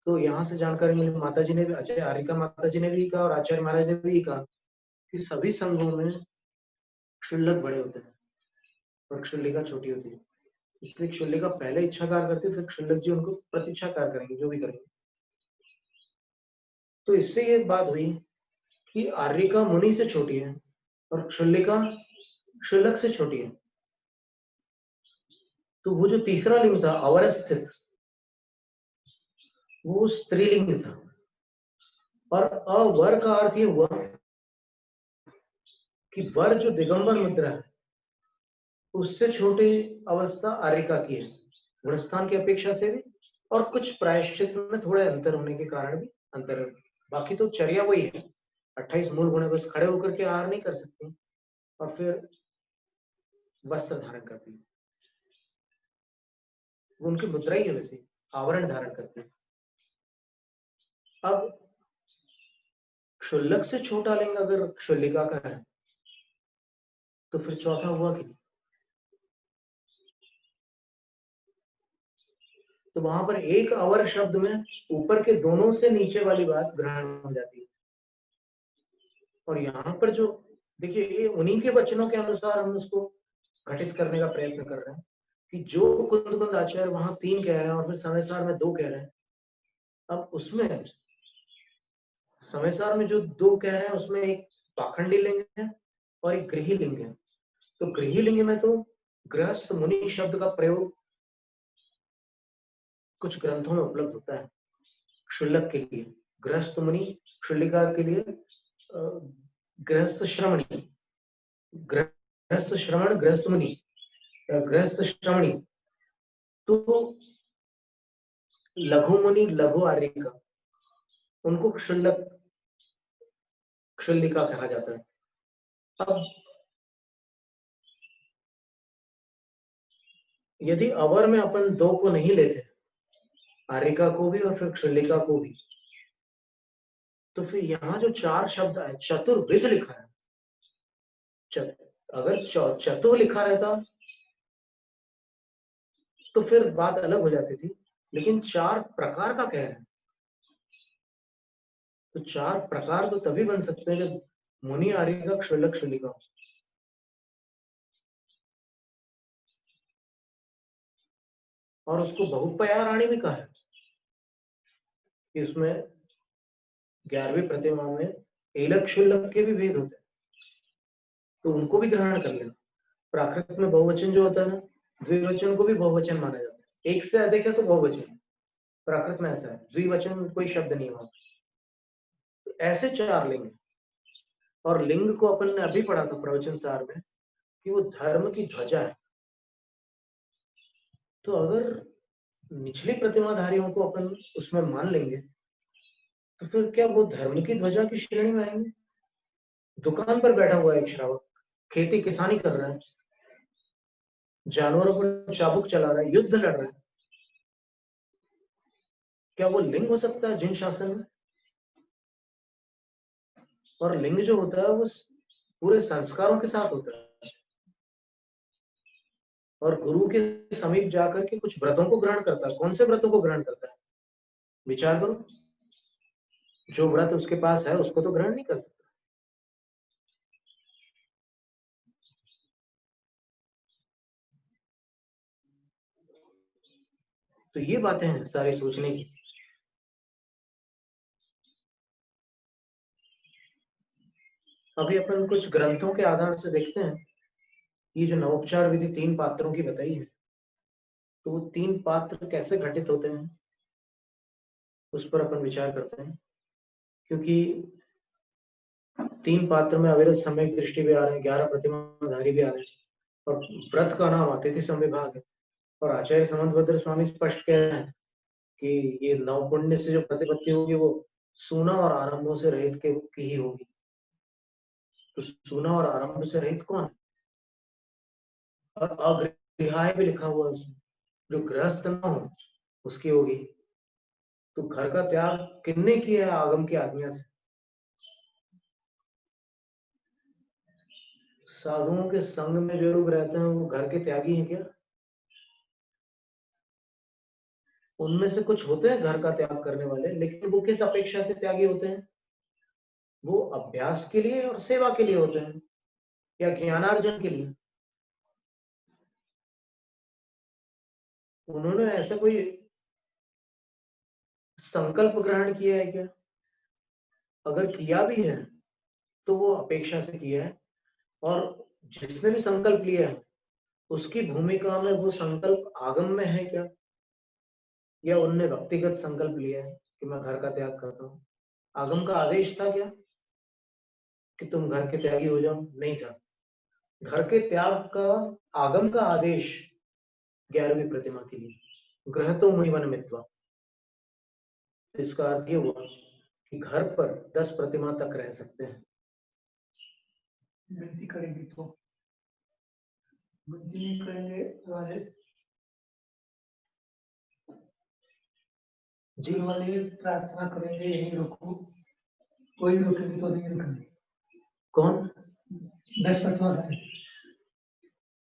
तो यहाँ से जानकारी मिली, माता जी ने भी, आचार्य आरिका माता जी ने भी कहा और आचार्य महाराज ने भी कहा कि सभी संघों में क्षुल्लक बड़े होते हैं और क्षुल्लिका छोटी होती है, इसलिए क्षुल्लिका पहले इच्छाकार करते फिर क्षुल्लक जी उनको प्रतीक्षाकार करेंगे, जो भी करेंगे। तो इससे ये बात हुई कि आर्यिका मुनि से छोटी है और क्षुल्लिका क्षुल्लक से छोटी है। तो वो जो तीसरा लिंग था अवर स्थित, वो स्त्रीलिंग था और अवर का अर्थ ये हुआ कि वर जो दिगंबर मुद्रा है उससे छोटी अवस्था आर्यिका की है, गुणस्थान की अपेक्षा से भी और कुछ प्रायश्चित में थोड़े अंतर होने के कारण भी अंतर है। बाकी तो चर्या वही है, 28 मूल गुण, बस खड़े होकर के आहार नहीं कर सकती और फिर वस्त्र धारण करती है, वो उनकी मुद्रा ही है, वैसे आवरण धारण करते हैं। अब क्षुल्लक से छोटा लिंग अगर क्षुल्लिका का है तो फिर चौथा हुआ कि, तो वहां पर एक अवर शब्द में ऊपर के दोनों से नीचे वाली बात ग्रहण हो जाती है। और यहाँ पर जो देखिए, ये उन्हीं के वचनों के अनुसार हम उसको घटित करने का प्रयत्न कर रहे हैं कि जो कुंद कुंद आचार्य वहां 3 कह रहे हैं और फिर समयसार में 2 कह रहे हैं, अब उसमें समयसार में जो 2 कह रहे हैं उसमें एक पाखंडी लिंग है और एक गृही लिंग है। तो गृही लिंग में तो गृहस्थ मुनि शब्द का प्रयोग कुछ ग्रंथों में उपलब्ध होता है क्षुल्लक के लिए, गृहस्थ मुनि, क्षुल्लिका के लिए गृहस्थ श्रमणी, गृहस्थ श्रवण, गृहस्थ मुनि, गृहस्थ श्रवणी। तो लघु मुनि, लघु आर्यिका, उनको क्षुल्लक क्षुल्लिका कहा जाता है। अब यदि अवर में अपन 2 को नहीं लेते, आर्यिका को भी और फिर क्षुल्लिका को भी, तो फिर यहाँ जो 4 शब्द है, चतुर्विध लिखा है। अगर चतुर लिखा रहता तो फिर बात अलग हो जाती थी, लेकिन 4 प्रकार का कह रहे हैं। तो 4 प्रकार तो तभी बन सकते हैं जब मुनि आर्य का क्षुल्लक शुलिका। और उसको बहुपयाराणी भी कहा है कि उसमें 11वीं प्रतिमा में एलक क्षुल्लक के भी भेद होते हैं, तो उनको भी ग्रहण कर लेना। प्राकृत में बहुवचन जो होता है ना, द्विवचन को भी बहुवचन माना जाता है। एक से अधिक है तो बहुवचन, प्राकृत में ऐसा है, द्विवचन कोई शब्द नहीं हुआ। तो ऐसे 4 लिंग। और लिंग को अपन ने अभी पढ़ा था प्रवचन सार में कि वो धर्म की ध्वजा है। तो अगर निचली प्रतिमाधारियों को अपन उसमें मान लेंगे तो फिर क्या वो धर्म की ध्वजा की श्रेणी में आएंगे? दुकान पर बैठा हुआ एक श्रावक खेती किसानी कर रहा है, जानवरों पर चाबुक चला रहा है, युद्ध लड़ रहा है, क्या वो लिंग हो सकता है जिन शासन में? और लिंग जो होता है वो पूरे संस्कारों के साथ होता है। और गुरु के समीप जाकर के कुछ व्रतों को ग्रहण करता है। कौन से व्रतों को ग्रहण करता है? विचार करो। जो व्रत उसके पास है उसको तो ग्रहण नहीं कर सकता। तो ये बातें हैं सारी सोचने की। अभी अपन कुछ ग्रंथों के आधार से देखते हैं। ये जो नवोपचार विधि 3 पात्रों की बताई है, तो वो 3 पात्र कैसे घटित होते हैं उस पर अपन विचार करते हैं। क्योंकि 3 पात्र में अविरत सम्यक दृष्टि भी आ रहे हैं, 11 प्रतिमाधारी भी आ रहे हैं, और व्रत का नाम अतिथि संविभाग है। और आचार्य समंतभद्र स्वामी स्पष्ट कह रहे हैं कि ये नवपुण्य से जो प्रतिपत्ति होगी वो सूना और आरंभों से रहित की ही होगी। तो सूना और आरंभ से रहित कौन है? और अगृहाय भी लिखा हुआ है उसमें, जो गृहस्थ न हो उसकी होगी। तो घर का त्याग किन्ने किया है? आगम की आज्ञा से। साधुओं के संग में जो लोग रहते हैं वो घर के त्यागी हैं क्या? उनमें से कुछ होते हैं घर का त्याग करने वाले, लेकिन वो किस अपेक्षा से त्यागी होते हैं? वो अभ्यास के लिए और सेवा के लिए होते हैं, या ज्ञानार्जन के लिए। उन्होंने ऐसा कोई संकल्प ग्रहण किया है क्या? अगर किया भी है तो वो अपेक्षा से किया है। और जिसने भी संकल्प लिया है उसकी भूमिका में वो संकल्प आगम में है क्या, या उनने व्यक्तिगत संकल्प लिया है कि मैं घर का त्याग करता हूँ? आगम का आदेश था क्या कि तुम घर के त्यागी हो जाओ? नहीं था। घर के त्याग का आगम का आदेश 11वीं प्रतिमा के लिए, ग्रह तो मुहिवन मित्वा। इसका अर्थ ये हुआ कि घर पर 10 प्रतिमा तक रह सकते हैं। विनती करेंगे तो विनती नहीं करेंगे वाले जी वाले प्रार्थना करेंगे यही रोको, कोई रोकेंगे तो नहीं रोकेंगे। कौन? 10 प्रतिमा है,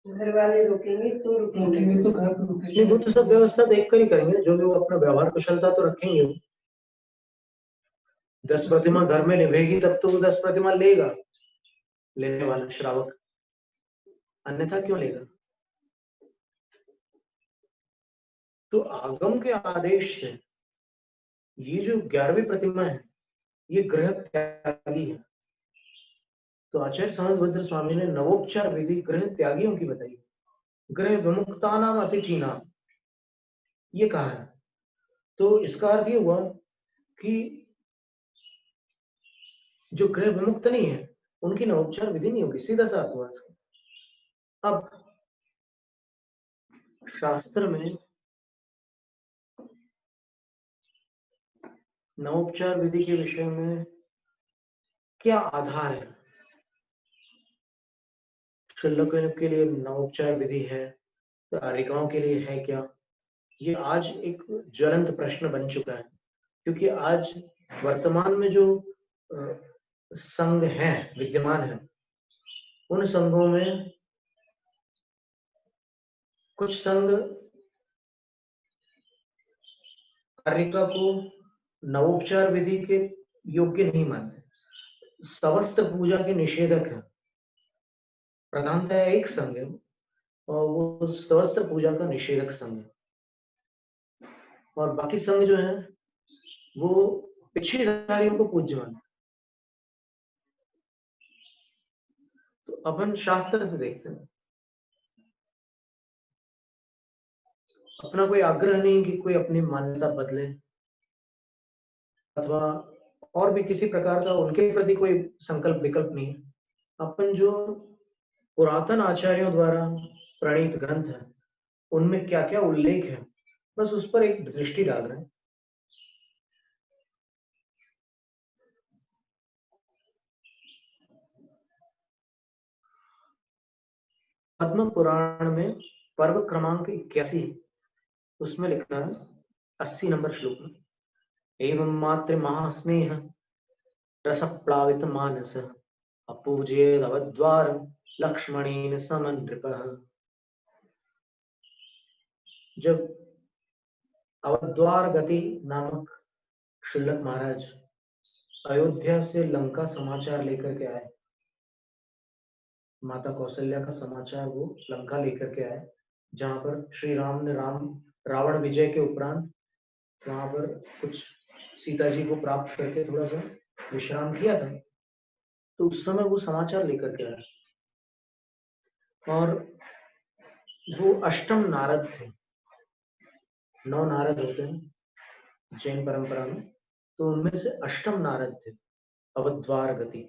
घर वाले रोकेंगे तो रोकेंगे तो घर पर रुकेंगे। नहीं, वो तो सब व्यवस्था देख कर ही करेंगे, जो भी वो अपना व्यवहार कुशलता तो रखेंगे। 10 प्रतिमा घर में निभेगी तब तो वो 10 प्रतिमा लेगा लेने वाला श्रावक, अन्यथा क्यों लेगा? तो आगम के आदेश से ये जो 11वीं प्रतिमा है ये ग्रह त्यागी है। तो आचार्य समंतभद्र स्वामी ने नवोपचार विधि ग्रह त्यागियों की बताई। ग्रह विमुक्ता नाम अतिथि नाम ये कहा है। तो इसका अर्थ ये हुआ कि जो ग्रह विमुक्त नहीं है उनकी नवोपचार विधि नहीं होगी, सीधा सा अर्थ हुआ इसका। अब शास्त्र में नवोपचार विधि के विषय में क्या आधार है? शुल्लक के लिए नवोपचार विधि है तो आर्यिकाओं के लिए है क्या? ये आज एक ज्वलंत प्रश्न बन चुका है, क्योंकि आज वर्तमान में जो संघ हैं, विद्यमान हैं, उन संघों में कुछ संघ कारिका को नवोपचार विधि के योग्य नहीं मानते, सवस्त्र पूजा के निषेधक है। प्रधानतः एक संघ है और वो सवस्त्र पूजा का निषेधक संघ है, और बाकी संघ जो है वो पिछड़ीधारियों को पूज्य मानते। तो अपन शास्त्र से देखते हैं, अपना कोई आग्रह नहीं कि कोई अपनी मान्यता बदले अथवा और भी किसी प्रकार का उनके प्रति कोई संकल्प विकल्प नहीं है। अपन जो पुरातन आचार्यों द्वारा प्रणीत ग्रंथ है उनमें क्या क्या उल्लेख है बस उस पर एक दृष्टि डाल रहे हैं। पद्म पुराण में पर्व क्रमांक 81 उसमें लिखा है 80 नंबर श्लोक में, एवं मात्र महास्नेह रस प्लावित मानस अपूजेद अवद्वार लक्ष्मणेन समन नृपः। जब अवद्वार गति नामक शुल्लक महाराज अयोध्या से लंका समाचार लेकर के आए, माता कौशल्या का समाचार वो लंका लेकर के आए, जहां पर श्री राम ने रावण विजय के उपरांत वहां पर कुछ सीता जी को प्राप्त करके थोड़ा सा विश्राम किया था। तो उस समय वो समाचार लेकर के आए और वो अष्टम नारद थे। 9 नारद होते हैं जैन परंपरा में, तो उनमें से अष्टम नारद थे, अवद्वार गति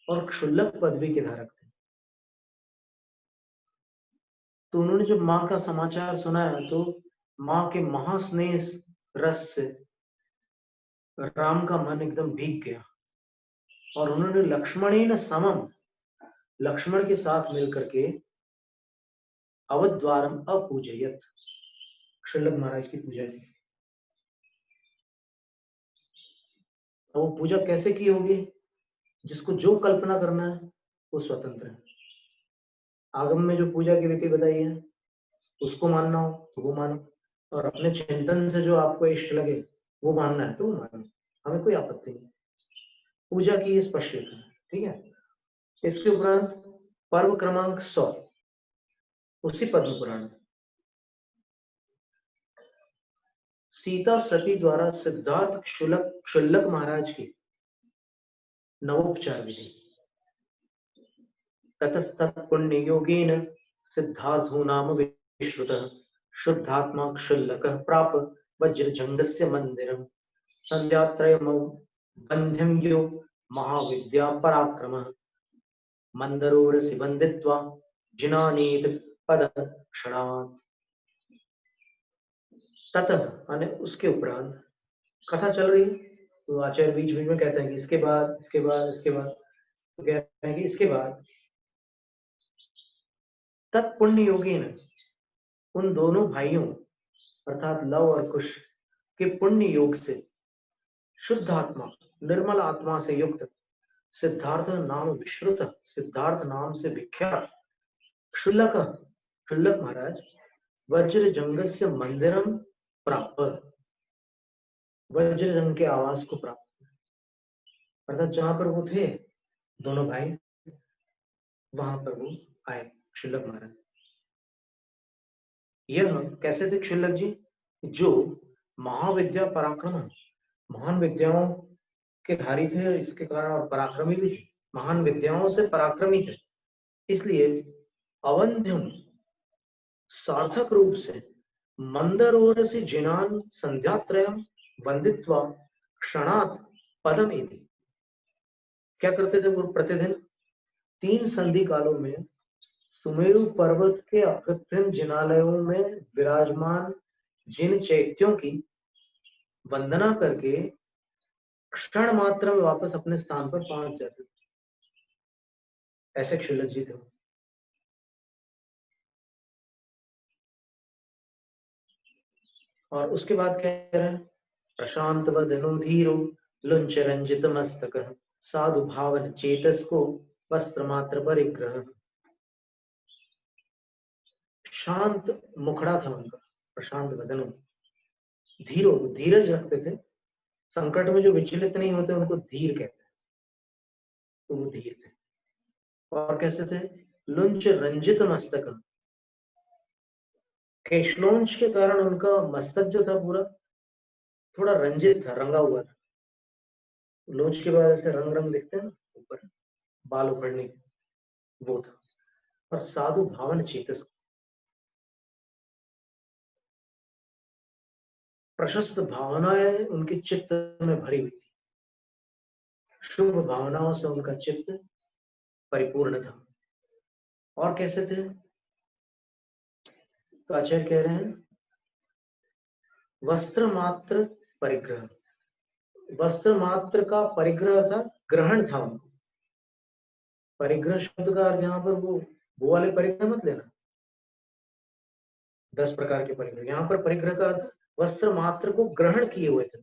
और क्षुल्लक पदवी के धारक थे। तो उन्होंने जब माँ का समाचार सुनाया तो माँ के महास्नेह रस से राम का मन एकदम भीग गया और उन्होंने लक्ष्मणेन समम, लक्ष्मण के साथ मिलकर के अवद्वारम अपूजयत, क्षुल्लक महाराज की पूजा की। वो पूजा कैसे की होगी, जिसको जो कल्पना करना है वो स्वतंत्र है। आगम में जो पूजा की रीति बताई है उसको मानना हो तो वो मानो, और अपने चिंतन से जो आपको इष्ट लगे वो मानना है तो वो मानो, हमें कोई आपत्ति नहीं। पूजा की ये स्पष्ट लिखा है, ठीक है। इसके उपरांत पर्व क्रमांक 100 उसी पद्म पुराण में सीता सती द्वारा सिद्धार्थ क्षुल्लक महाराज की नवोपचार विधि। ततस्तत् पुण्य योगेन सिद्धार्थो नाम विश्रुतः शुद्धात्मा क्षुल्लकः प्राप वज्रजंगस्य मंदिरम् संध्यात्रयमौ बन्ध्यं यो महाविद्या पराक्रमः मंदरोरसि बन्धित्वा जिनानीत पद क्षणात्। ततः माने उसके उपरांत कथा चल रही है तो आचार्य बीच बीच में कहते हैं कि इसके बाद इसके बाद इसके बाद, तो कहते हैं कि इसके बाद तत्पुण्य योगी ने उन दोनों भाइयों अर्थात लव और कुश के पुण्य योग से शुद्ध आत्मा निर्मल आत्मा से युक्त सिद्धार्थ नाम विश्रुत, सिद्धार्थ नाम से विख्यात क्षुल्लक महाराज वज्र जंगस्य मंदिरम प्राप्त, वज्र जंग के आवास को प्राप्त, अर्थात जहां पर वो थे दोनों भाई वहां पर वो आए क्षुल्लक महाराज। यह कैसे थे क्षुल्लक जी, जो महाविद्या पराक्रम, महान विद्याओं के धारी थे, इसके कारण और पराक्रमी भी थे, महान विद्याओं से पराक्रमी थे, इसलिए अवंध्यम सार्थक रूप से मंदरोर से जिनान संध्यात्रयम वंदित्वा क्षणात पदम इति, क्या करते थे वो प्रतिदिन 3 संधि कालों में सुमेरु पर्वत के अकृत्रिम जिनालयों में विराजमान जिन चैत्यों की वंदना करके क्षण मात्र में वापस अपने स्थान पर पहुंच जाते थे। ऐसे क्षुल्लक जी थे। और उसके बाद कह रहे हैं प्रशांत वदनो धीरो लुंच रंजित मस्तक साधु भावन चेतस को वस्त्र मात्र परिग्रह। शांत मुखड़ा था उनका, प्रशांत बदन, धीरज रखते थे। संकट में जो विचलित नहीं होते उनको धीर कहते हैं, तो वो धीर थे। और कैसे थे? लुंच रंजित मस्तक, केशलोंच के कारण उनका मस्तक जो था पूरा थोड़ा रंजित था, रंगा हुआ था। लोंच के बाद ऐसे रंग रंग दिखते हैं ना ऊपर, बाल उखड़ने, वो था। और साधु भावन चेतस, प्रशस्त भावनाएं उनके चित्त में भरी हुई थी, शुभ भावनाओं से उनका चित्त परिपूर्ण था। और कैसे थे? तो आचार्य कह रहे हैं वस्त्र मात्र परिग्रह, वस्त्र मात्र का परिग्रह था, ग्रहण था उनको। परिग्रह शब्द का अर्थ यहाँ पर वो वाले परिग्रह मत लेना, 10 प्रकार के परिग्रह। यहाँ पर परिग्रह का अर्थ वस्त्र मात्र को ग्रहण किए हुए थे।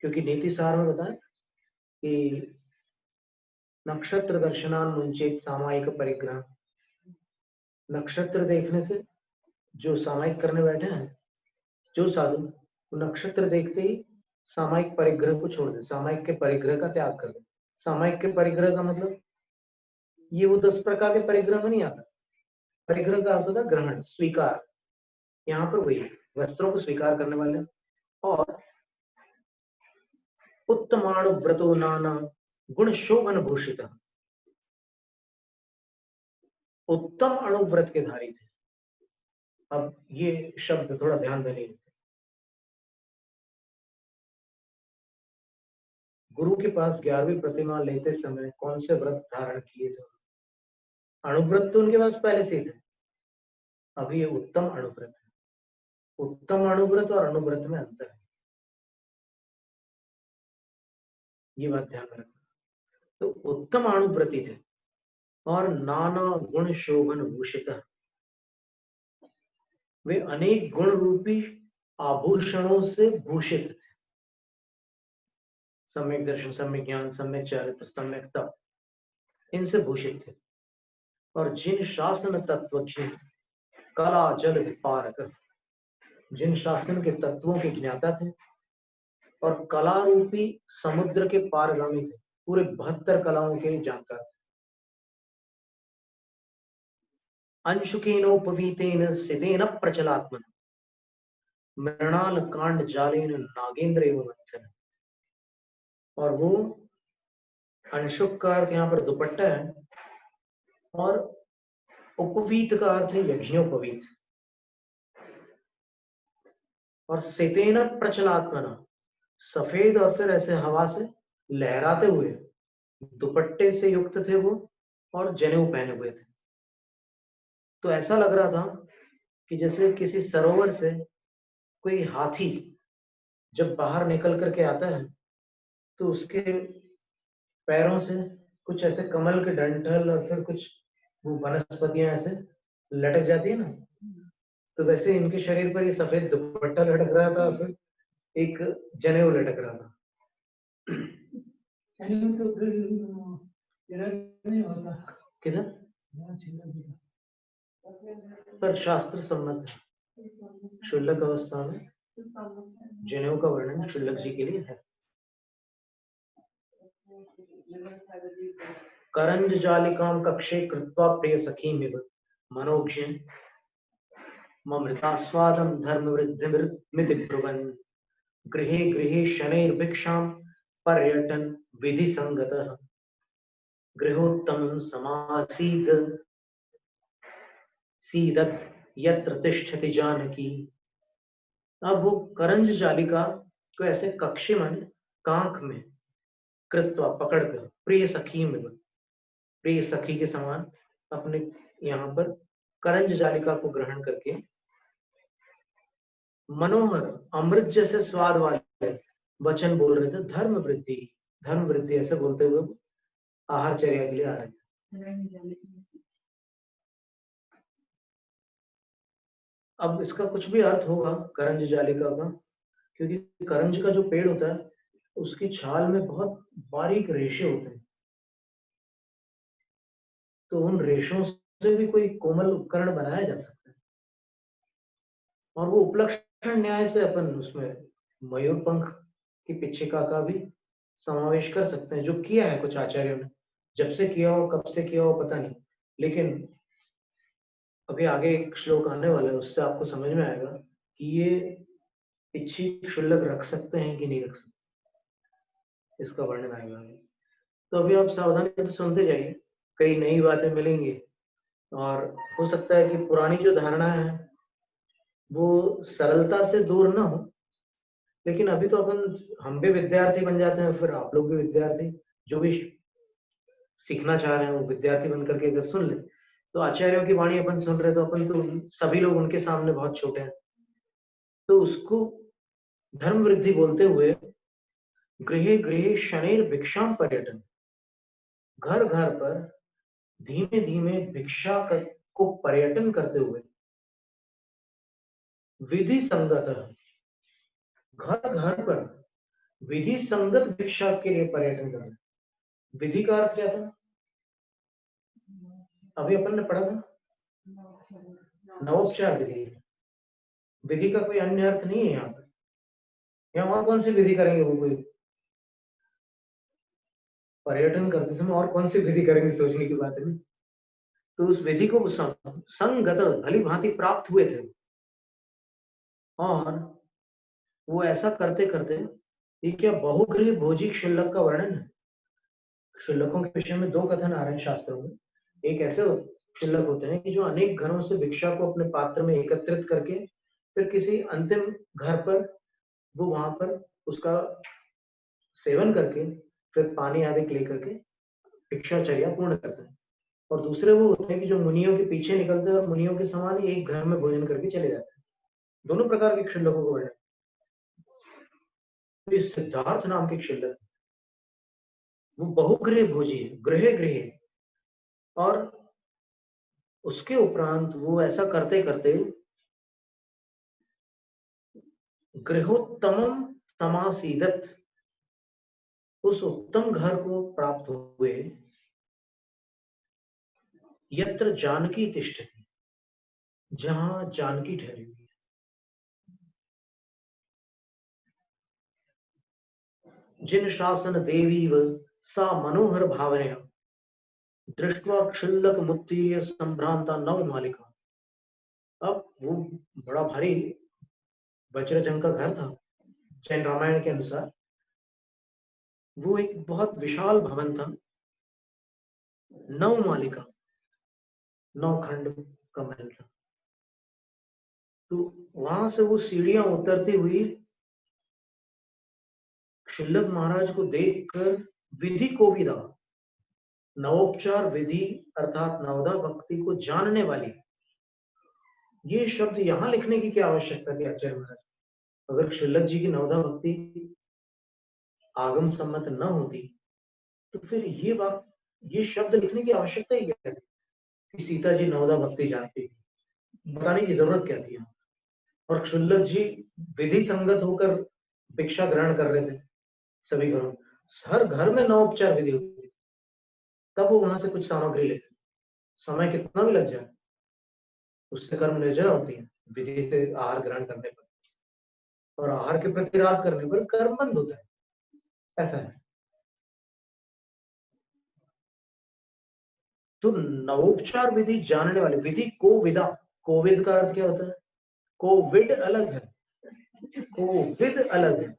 क्योंकि नीति सार में बताया कि नक्षत्र दर्शनान मुंचेत सामायिक परिग्रह, नक्षत्र देखने से जो सामायिक करने बैठे हैं जो साधु, नक्षत्र देखते ही सामायिक परिग्रह को छोड़ दे, सामायिक के परिग्रह का त्याग कर दे। सामायिक के परिग्रह का मतलब ये वो 10 प्रकार के परिग्रह में नहीं आता। परिग्रह का अर्थ होता है ग्रहण, स्वीकार। यहाँ पर वही वस्त्रों को स्वीकार करने वाले। और उत्तमाणु व्रतो नाना गुण शोभन भूषित, उत्तम अणुव्रत के धारी थे। अब ये शब्द थोड़ा ध्यान देने, गुरु के पास 11वीं प्रतिमा लेते समय कौन से व्रत धारण किए थे? अणुव्रत तो उनके पास पहले से थे, अभी ये उत्तम अणुव्रत है। उत्तम अणुव्रत और अणुव्रत में अंतर है, ये बात ध्यान में रखना। तो उत्तम अणुव्रती थे और नाना गुण शोभन भूषित, वे अनेक गुण रूपी आभूषणों से भूषित थे। सम्यक दर्शन, सम्यक ज्ञान, सम्यक चरित्र, सम्यक तप, इनसे भूषित थे। और जिन शासन तत्व कला जल पारक, जिन शासन के तत्वों के ज्ञाता थे और कला रूपी समुद्र के पारगामी थे, पूरे 72 कलाओं के जानकार थे। अंशुकेनोपवीतेन सितेन प्रचलात्मन मृणाल कांड जालेन नागेंद्र एवं मंथन। और वो अंशुक का अर्थ यहाँ पर दुपट्टा है और उपवीत का अर्थ है यज्ञोपवीत। और सितेन प्रचलात्मना, सफेद और फिर ऐसे हवा से लहराते हुए दुपट्टे से युक्त थे वो और जनेऊ पहने हुए थे। तो ऐसा लग रहा था कि जैसे किसी सरोवर से कोई हाथी जब बाहर निकल करके आता है तो उसके पैरों से कुछ ऐसे कमल के डंठल और फिर कुछ वो वनस्पतियां ऐसे लटक जाती है ना, तो वैसे इनके शरीर पर ये सफेद दुपट्टा लटक रहा था, फिर एक जनेऊ लटक रहा था। तो फिर नहीं होता किधर? पर शास्त्र सम्मत है, क्षुल्लक अवस्था में जनेऊ का वर्णन क्षुल्लक जी के लिए है। करंज जालिकाम कक्षे कृत्वा प्रिय सखीमिव मनोक्षेम ममृतास्वादं धर्म वृद्धिमिति ब्रुवन् गृहे गृहे शनैर्भिक्षां पर्यटन विधि संगतः गृहोत्तमं सीदत् यत्र तिष्ठति जानकी। अब वो करंज जालिका को ऐसे कक्षे माने कांख में कृत्वा पकड़कर प्रिय सखी में, प्रिय सखी के समान अपने यहाँ पर करंज जालिका को ग्रहण करके मनोहर अमृत जैसे स्वाद वाले वचन बोल रहे थे। धर्म वृद्धि ऐसे बोलते हुए आहारचर्या के लिए आ रहे थे। अब इसका कुछ भी अर्थ होगा करंज जालिका का, क्योंकि करंज का जो पेड़ होता है उसकी छाल में बहुत बारीक रेशे होते हैं, तो उन रेशों से भी कोई कोमल उपकरण बनाया जा सकता है। और वो उपलक्षण न्याय से अपन उसमें मयूर पंख की पिच्छिका का भी समावेश कर सकते हैं, जो किया है कुछ आचार्यों ने। जब से किया हो, कब से किया हो पता नहीं, लेकिन अभी आगे एक श्लोक आने वाला है, उससे आपको समझ में आएगा कि ये पिच्छी क्षुल्लक रख सकते हैं कि नहीं रख सकते, इसका वर्णन आएगा। तो अभी आप सावधानी से सुनते जाइए, कई नई बातें मिलेंगी, और हो सकता है कि पुरानी जो धारणा है वो सरलता से दूर ना हो, लेकिन अभी तो हम भी विद्यार्थी बन जाते हैं, फिर आप लोग भी विद्यार्थी, जो भी सीखना चाह रहे हैं वो विद्यार्थी बन करके अगर सुन ले, तो आचार्यों की वाणी अपन सुन रहे, तो अपन तो सभी लोग उनके सामने बहुत छोटे हैं, तो उसको धर्म वृद्धि बोलते हुए गृहे गृहे शनैर भिक्षाम पर्यटन, घर घर पर धीमे धीमे को पर्यटन करते हुए, विधि संगत, घर घर पर विधि संगत भिक्षा के लिए पर्यटन करना। विधि का अर्थ क्या था? अभी अपन ने पढ़ा था, नवोपचार विधि। विधि का कोई अन्य अर्थ नहीं है यहाँ पर। यहाँ और कौन सी विधि करेंगे? वो कोई पर्यटन करते समय और कौन सी विधि करेंगे, सोचने की बात है। तो उस विधि को संगत भली भांति प्राप्त हुए थे, और वो ऐसा करते करते, ये क्या बहुगृह भोजी क्षुल्लक का वर्णन है। क्षुल्लकों के विषय में दो कथन आ रहे हैं शास्त्रों में। एक ऐसे क्षुल्लक होते हैं कि जो अनेक घरों से भिक्षा को अपने पात्र में एकत्रित करके फिर किसी अंतिम घर पर वो वहां पर उसका सेवन करके फिर पानी आदि लेकर के भिक्षाचर्या पूर्ण करते हैं। और दूसरे वो होते हैं कि जो मुनियों के पीछे निकलते हैं और मुनियों के समान ही एक घर में भोजन करके चले जाते हैं। दोनों प्रकार के क्षुल्लकों को वर्णन। तो इस सिद्धार्थ नाम के क्षुल्लक वो बहुगृह भोजी है, गृह गृह, और उसके उपरांत वो ऐसा करते करते गृहोत्तमम समासीदत, उस उत्तम घर को प्राप्त हुए, यत्र जानकी तिष्ठति, जहां जानकी ठहरी हुई है। जिन शासन देवीव सा मनोहर भावनया दृष्ट्वा क्षुल्लक मुत्तीर्य संभ्रांता नव मालिका। अब वो बड़ा भारी वज्रजंग का घर था जैन रामायण के अनुसार। वो एक बहुत विशाल भवन था, नव मालिका, 9 खंड का महल था। तो वहां से वो सीढ़ियां उतरती हुई क्षुल्लक महाराज को देखकर विधि को विदा, नवोपचार विधि अर्थात नवदा भक्ति को जानने वाली, ये शब्द यहाँ लिखने की क्या आवश्यकता थी आचार्य महाराज? अगर क्षुल्लक जी की नवदा भक्ति आगम सम्मत न होती तो फिर ये शब्द लिखने की आवश्यकता ही क्या थी कि सीता जी नवदा भक्ति जानती थी? बताने की जरूरत क्या थी? और क्षुल्लक जी विधि संगत होकर भिक्षा ग्रहण कर रहे थे सभी घरों, हर घर में नवोपचार विधि होती थी, तब वो वहां से कुछ सामग्री लेते। समय कितना भी लग जाए, उससे कर्म निर्जरा होती है विधि से आहार ग्रहण करने पर, और आहार के प्रति राग करने पर कर्म बंद होता है, ऐसा है। तो नवोपचार विधि जानने वाले, विधि को विदा, कोविद का अर्थ क्या होता है? कोविड अलग है, कोविद अलग है।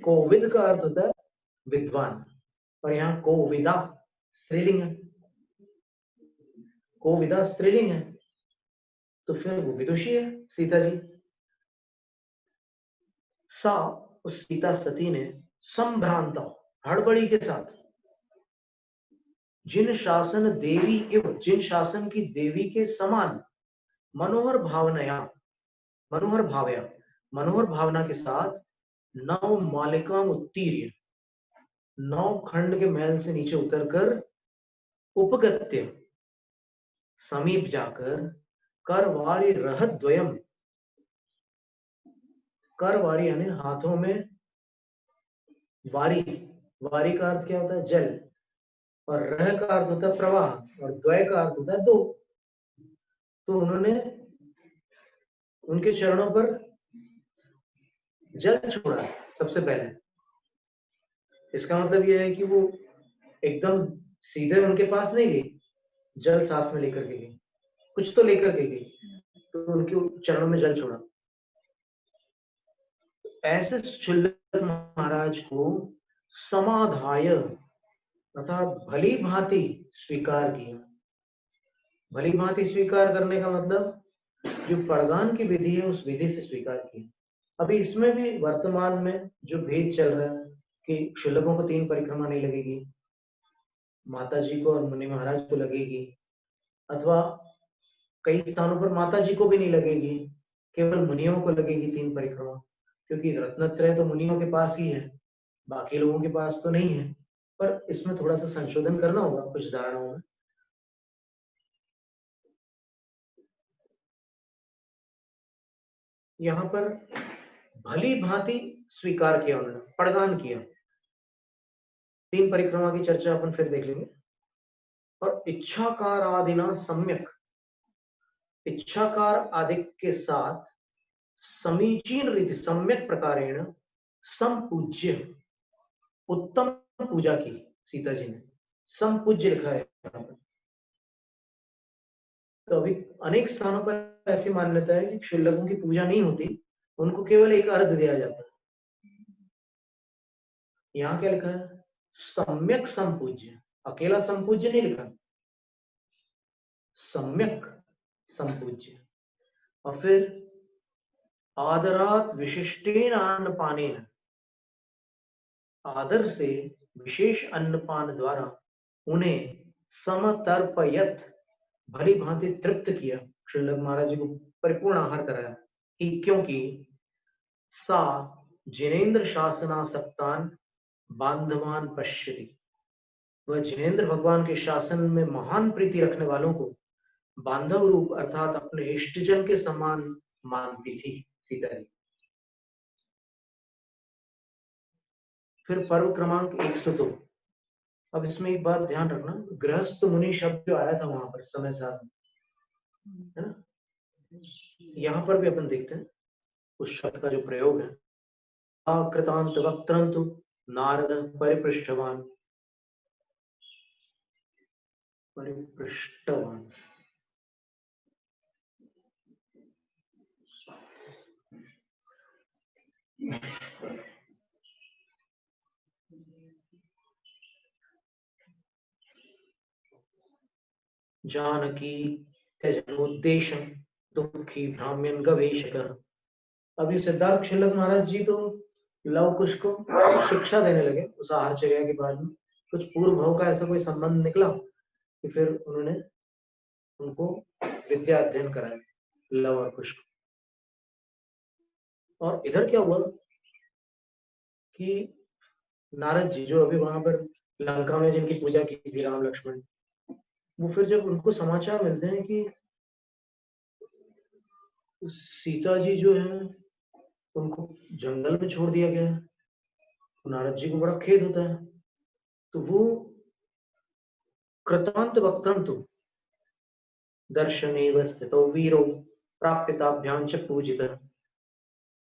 कोविद का अर्थ होता है विद्वान, और यहाँ कोविदा स्त्रीलिंग है, कोविदा स्त्रीलिंग है, तो फिर वो विदुषी है सीता जी। सा, उस सीता सती ने, संभ्रांता, हड़बड़ी के साथ, जिन शासन देवी एवं जिन शासन की देवी के समान, मनोहर भावनया, मनोहर भावया, मनोहर भावना के साथ, नव मालिका उत्तीर्य, 9 खंड के महल से नीचे उतरकर, उपगत्य, समीप जाकर, करवारी रहद्वयम, कर वारी यानी हाथों में वारी, वारी का अर्थ क्या होता है? जल, और रह का अर्थ होता है प्रवाह, और द्वय का अर्थ होता है दो। तो उन्होंने उनके चरणों पर जल छोड़ा सबसे पहले। इसका मतलब यह है कि वो एकदम सीधे उनके पास नहीं गई, जल साथ में लेकर के गई, कुछ तो लेकर के गई, तो उनके चरणों में जल छोड़ा। ऐसे शुल्लक महाराज को समाधाय अर्थात भली भांति स्वीकार किया। भली भांति स्वीकार करने का मतलब जो प्रदान की विधि है उस विधि से स्वीकार किया। अभी इसमें भी वर्तमान में जो भेद चल रहा है कि शुल्लकों को 3 परिक्रमा नहीं लगेगी, माता जी को और मुनि महाराज को लगेगी, अथवा कई स्थानों पर माता जी को भी नहीं लगेगी, केवल मुनियों को लगेगी 3 परिक्रमा, क्योंकि रत्नत्रय तो मुनियों के पास ही है, बाकी लोगों के पास तो नहीं है। पर इसमें थोड़ा सा संशोधन करना होगा कुछ धारणाओं में। यहाँ पर भली भांति स्वीकार किया उन्होंने, प्रदान किया। 3 परिक्रमा की चर्चा अपन फिर देख लेंगे। और इच्छाकार आदिना सम्यक, इच्छाकार आदि के साथ समीचीन रीति सम्यक प्रकारेण संपूज्य, उत्तम पूजा की सीता जी ने। संपूज्य लिखा है यहाँ पर। तो अभी अनेक स्थानों पर ऐसी मान्यता है कि शुल्लकों की पूजा नहीं होती, उनको केवल एक अर्घ दिया जाता है। यहाँ क्या लिखा है? सम्यक संपूज्य, अकेला संपूज्य नहीं लिखा, सम्यक संपूज्य। और फिर आदरात विशिष्टेन अन्नपानेन, आदर से विशेष अन्नपान द्वारा उन्हें समतर्पयत, भली भांति तृप्त किया, शुल्लक महाराज जी को परिपूर्ण आहार कराया। क्योंकि सा जिनेन्द्र शासनासक्तान बांधवान पश्यति, वह जिनेन्द्र भगवान के शासन में महान प्रीति रखने वालों को बांधव रूप अर्थात अपने इष्टजन के समान मानती थी सीता जी। फिर पर्व क्रमांक 102। अब इसमें एक बात ध्यान रखना, गृहस्थ मुनि शब्द जो आया था वहां पर समय साथ में, है ना? यहाँ पर भी अपन देखते हैं उस शब्द का जो प्रयोग है। कृतांत वक्त्रंतु नारद परिपृष्ठवान, परिपृष्ठवान। जानकी त्यजनोद्देशं दुखी भ्राम्यन गवेषकः। अभी सिद्धार्थ शुल्लक महाराज जी तो लव कुश को शिक्षा देने लगे उस आहारचर्या के बाद में। कुछ पूर्व भाव का ऐसा कोई संबंध निकला कि फिर उन्होंने उनको विद्या अध्ययन कराया, लव और कुश को। और इधर क्या हुआ कि नारद जी जो अभी वहां पर लंका में जिनकी पूजा की थी राम लक्ष्मण, वो फिर जब उनको समाचार मिलते हैं कि सीता जी जो है उनको जंगल में छोड़ दिया गया है, तो नारद जी को बड़ा खेद होता है। तो वो कृतांत वक्त्रंतु दर्शनेव स्थितो वीरो प्राप्यताभ्यां च पूजितः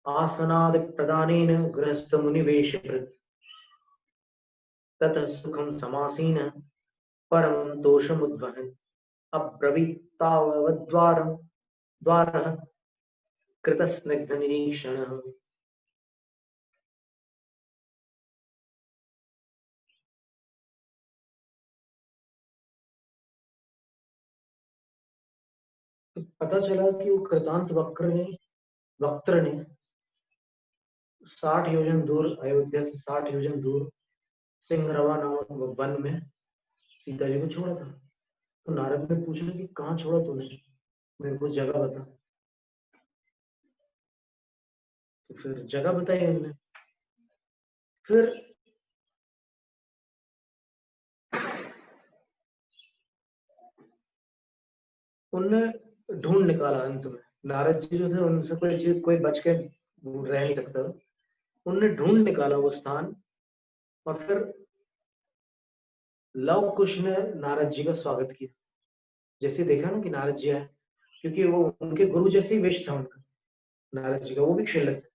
आसनादि प्रदानेन गृहस्थ मुनिवेशकृत ततः सुखम समासीन परम दोषमुद्वहन् अब्रवीत्तावद्वारं द्वारः कृतस्निग्ध निरीक्षणः। पता चला कि वो कृतांत वक्त्र ने 60 योजन दूर, अयोध्या से 60 योजन दूर सिंहरवा नामक वन में सीता जी को छोड़ा था। तो नारद ने पूछा कि कहाँ छोड़ा तूने, मेरे को जगह बता। तो फिर जगह बताई उन्होंने। फिर उनने ढूंढ निकाला। अंत में नारद जी जो थे उनसे कोई चीज कोई बच के वो रह नहीं सकता था। उन्होंने ढूंढ निकाला वो स्थान, और फिर लव कुश ने नारद जी का स्वागत किया। जैसे देखा ना कि नारद जी आए, क्योंकि वो उनके गुरु जैसे ही वेश था उनका, नारद जी का, वो भी क्षुल्लक थे।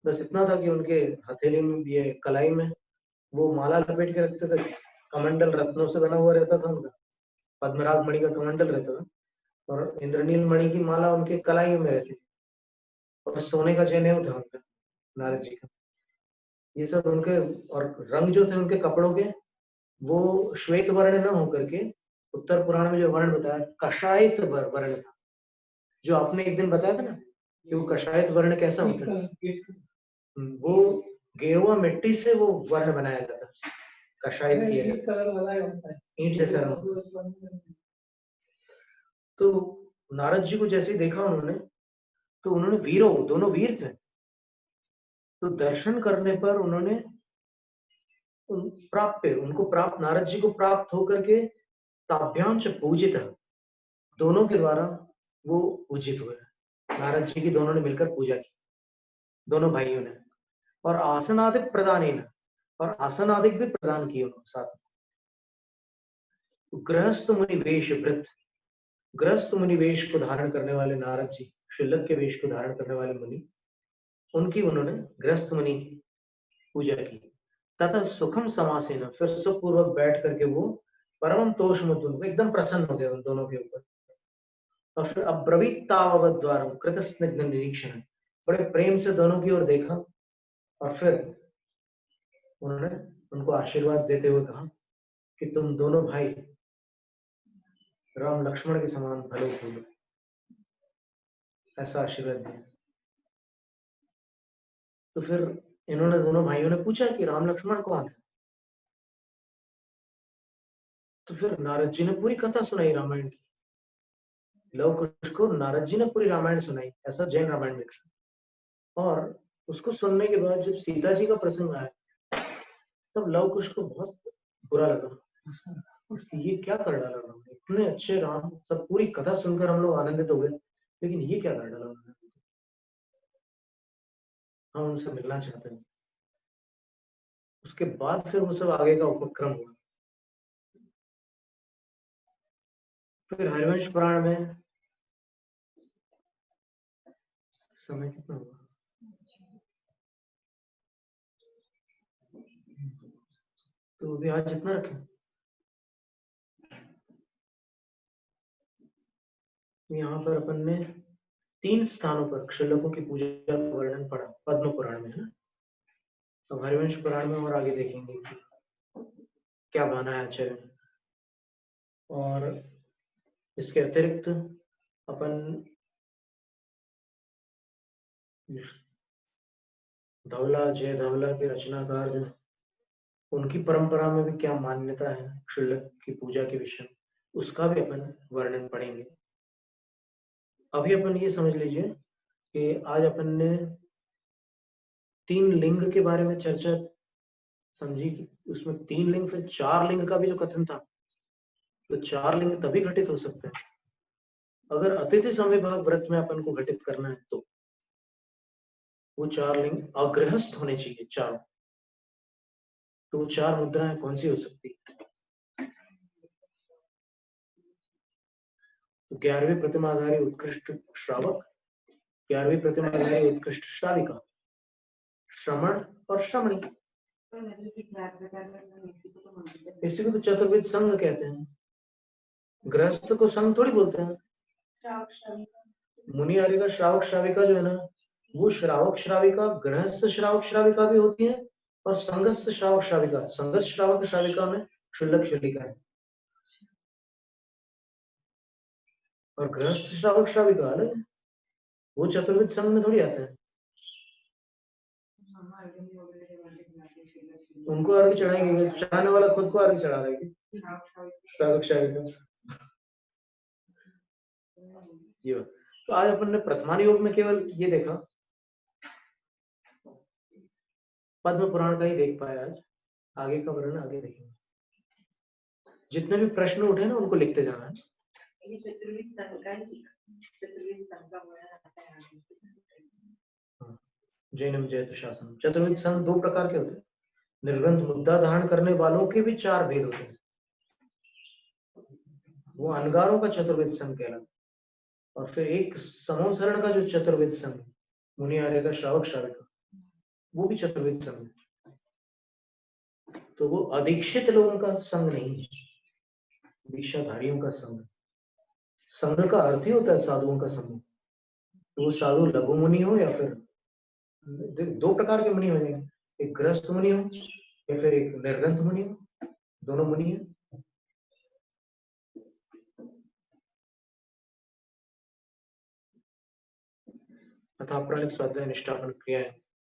बस इतना था कि उनके हथेली में, ये कलाई में वो माला लपेट के रखते थे, कमंडल रत्नों से बना हुआ रहता था उनका, पद्मराग मणि का कमंडल रहता था, और इंद्रनील मणि की माला उनके कलाई में रहती थी, और सोने का जनेऊ था उनका, नारद जी का। ये सब उनके, और रंग जो थे उनके कपड़ों के, वो श्वेत वर्ण न होकर के, उत्तर पुराण में जो वर्ण बताया कषायित वर्ण था, जो आपने एक दिन बताया था ना कि वो कषायित वर्ण कैसा होता है। वो गेरुआ मिट्टी से वो वर्ण बनाया जाता है, कषायित किया जाता है, ईंट जैसा रंग। तो नारद जी को जैसे ही देखा उन्होंने, तो उन्होंने वीरों, दोनों वीर थे, तो दर्शन करने पर उन्होंने उनको प्राप्त, नारद जी को प्राप्त होकर के ताभ्याम च पूजित, दोनों के द्वारा वो पूजित हुए। नारद जी की दोनों ने मिलकर पूजा की, दोनों भाइयों ने, और आसनादिक प्रदान, और आसनादिक भी प्रदान किए उन्होंने साथ में। गृहस्थ मुनि वेश वृत्त, गृहस्थ मुनि वेश को धारण करने वाले नारद जी, क्षुल्लक के वेश को धारण करने वाले मुनि, उनकी उन्होंने गृहस्थ मुनि की पूजा की। तथा सुखम समासेन, फिर सुखपूर्वक बैठ करके वो परम तोष मुद्दुन, एकदम प्रसन्न हो गए उन दोनों के ऊपर। और फिर अब्रवीत तावत द्वारा कृत स्निग्ध निरीक्षण, बड़े प्रेम से दोनों की ओर देखा, और फिर उन्होंने उनको आशीर्वाद देते हुए कहा कि तुम दोनों भाई राम लक्ष्मण के समान भलो फूलो, ऐसा आशीर्वाद दिया। तो फिर इन्होंने, दोनों भाइयों ने पूछा कि राम लक्ष्मण कौन है। तो फिर नारद जी ने पूरी कथा सुनाई रामायण की, लव कुश को नारद जी ने पूरी रामायण सुनाई, ऐसा जैन रामायण में लिखा। और उसको सुनने के बाद जब सीता जी का प्रसंग आया, तब लव कुश को बहुत बुरा लगा, ये क्या कर डाला उन्होंने, इतने अच्छे राम, सब पूरी कथा सुनकर हम लोग आनंदित हो गए, लेकिन ये क्या कर डाला उन्होंने, हम उनसे मिलना चाहते हैं। उसके बाद फिर वो सब आगे का उपक्रम हुआ। फिर हरिवंश पुराण में, समय कितना हुआ, तो अभी आज जितना रखें, यहाँ पर अपन ने 3 स्थानों पर क्षुल्लकों की पूजा का वर्णन पढ़ा, पद्म पुराण में, है ना। अब हरिवंश पुराण में और आगे देखेंगे क्या माना है आचार्य ने। और इसके अतिरिक्त अपन धवला, जय धवला के रचनाकार जो, उनकी परंपरा में भी क्या मान्यता है क्षुल्लक की पूजा के विषय, उसका भी अपन वर्णन पढ़ेंगे। अभी अपन ये समझ लीजिए कि आज अपन ने 3 लिंग के बारे में चर्चा समझी, कि उसमें 3 लिंग से 4 लिंग का भी जो कथन था, तो 4 लिंग तभी घटित हो सकते हैं अगर अतिथि संविभाग व्रत में अपन को घटित करना है, तो वो 4 लिंग अग्रहस्थ होने चाहिए चारों। तो वो 4 मुद्राएं कौन सी हो सकती है, तो 11वीं प्रतिमाधारी उत्कृष्ट श्रावक, 11वीं प्रतिमाधारी उत्कृष्ट श्राविका, श्रमण और श्रमणी। इसी को तो चतुर्विध संघ कहते हैं। गृहस्थ को संघ थोड़ी बोलते हैं। मुनि आर्य का श्रावक श्राविका जो है ना, वो श्रावक श्राविका गृहस्थ श्रावक श्राविका भी होती है, और संघस्थ श्रावक श्राविका, संघस्थ श्रावक श्राविका में क्षुल्लक क्षुल्लिका है, और गृहस्थ श्रावक श्राविका अलग है, वो चतुर्विध संघ में थोड़ी आते हैं। उनको अर्घ चढ़ाएंगे, चढ़ाने वाला खुद को अर्घ चढ़ा देंगे, श्रावक श्राविका। तो आज अपन ने प्रथमान योग में केवल ये देखा, पद्म पुराण का ही देख पाए आज, आगे का वर्णन आगे देखेंगे। जितने भी प्रश्न उठे ना उनको लिखते जाना है। जैनम जयतु शासनम। चतुर्विध संघ दो प्रकार के होते हैं। निर्ग्रंथ मुद्दा धारण करने वालों के भी 4 भेद होते हैं, वो अनगारों का चतुर्विध संघ कहलाता। और फिर एक समोसरण का जो चतुर्विध संघ, मुनि आर्य का, श्रावक श्राविका, वो भी चतुर्विध संघ। तो वो अदीक्षित लोगों का संघ नहीं है, दीक्षाधारियों का संघ। संघ का अर्थ ही होता है साधुओं का समूह। तो वो साधु लघु मुनि हो या फिर दो प्रकार के मुनि हो जाएंगे, एक गृहस्थ मुनि हो या फिर एक निर्ग्रंथ मुनि हो, दोनों मुनि है। अतः प्राणिक स्वाध्याय निष्ठापन क्रियाएं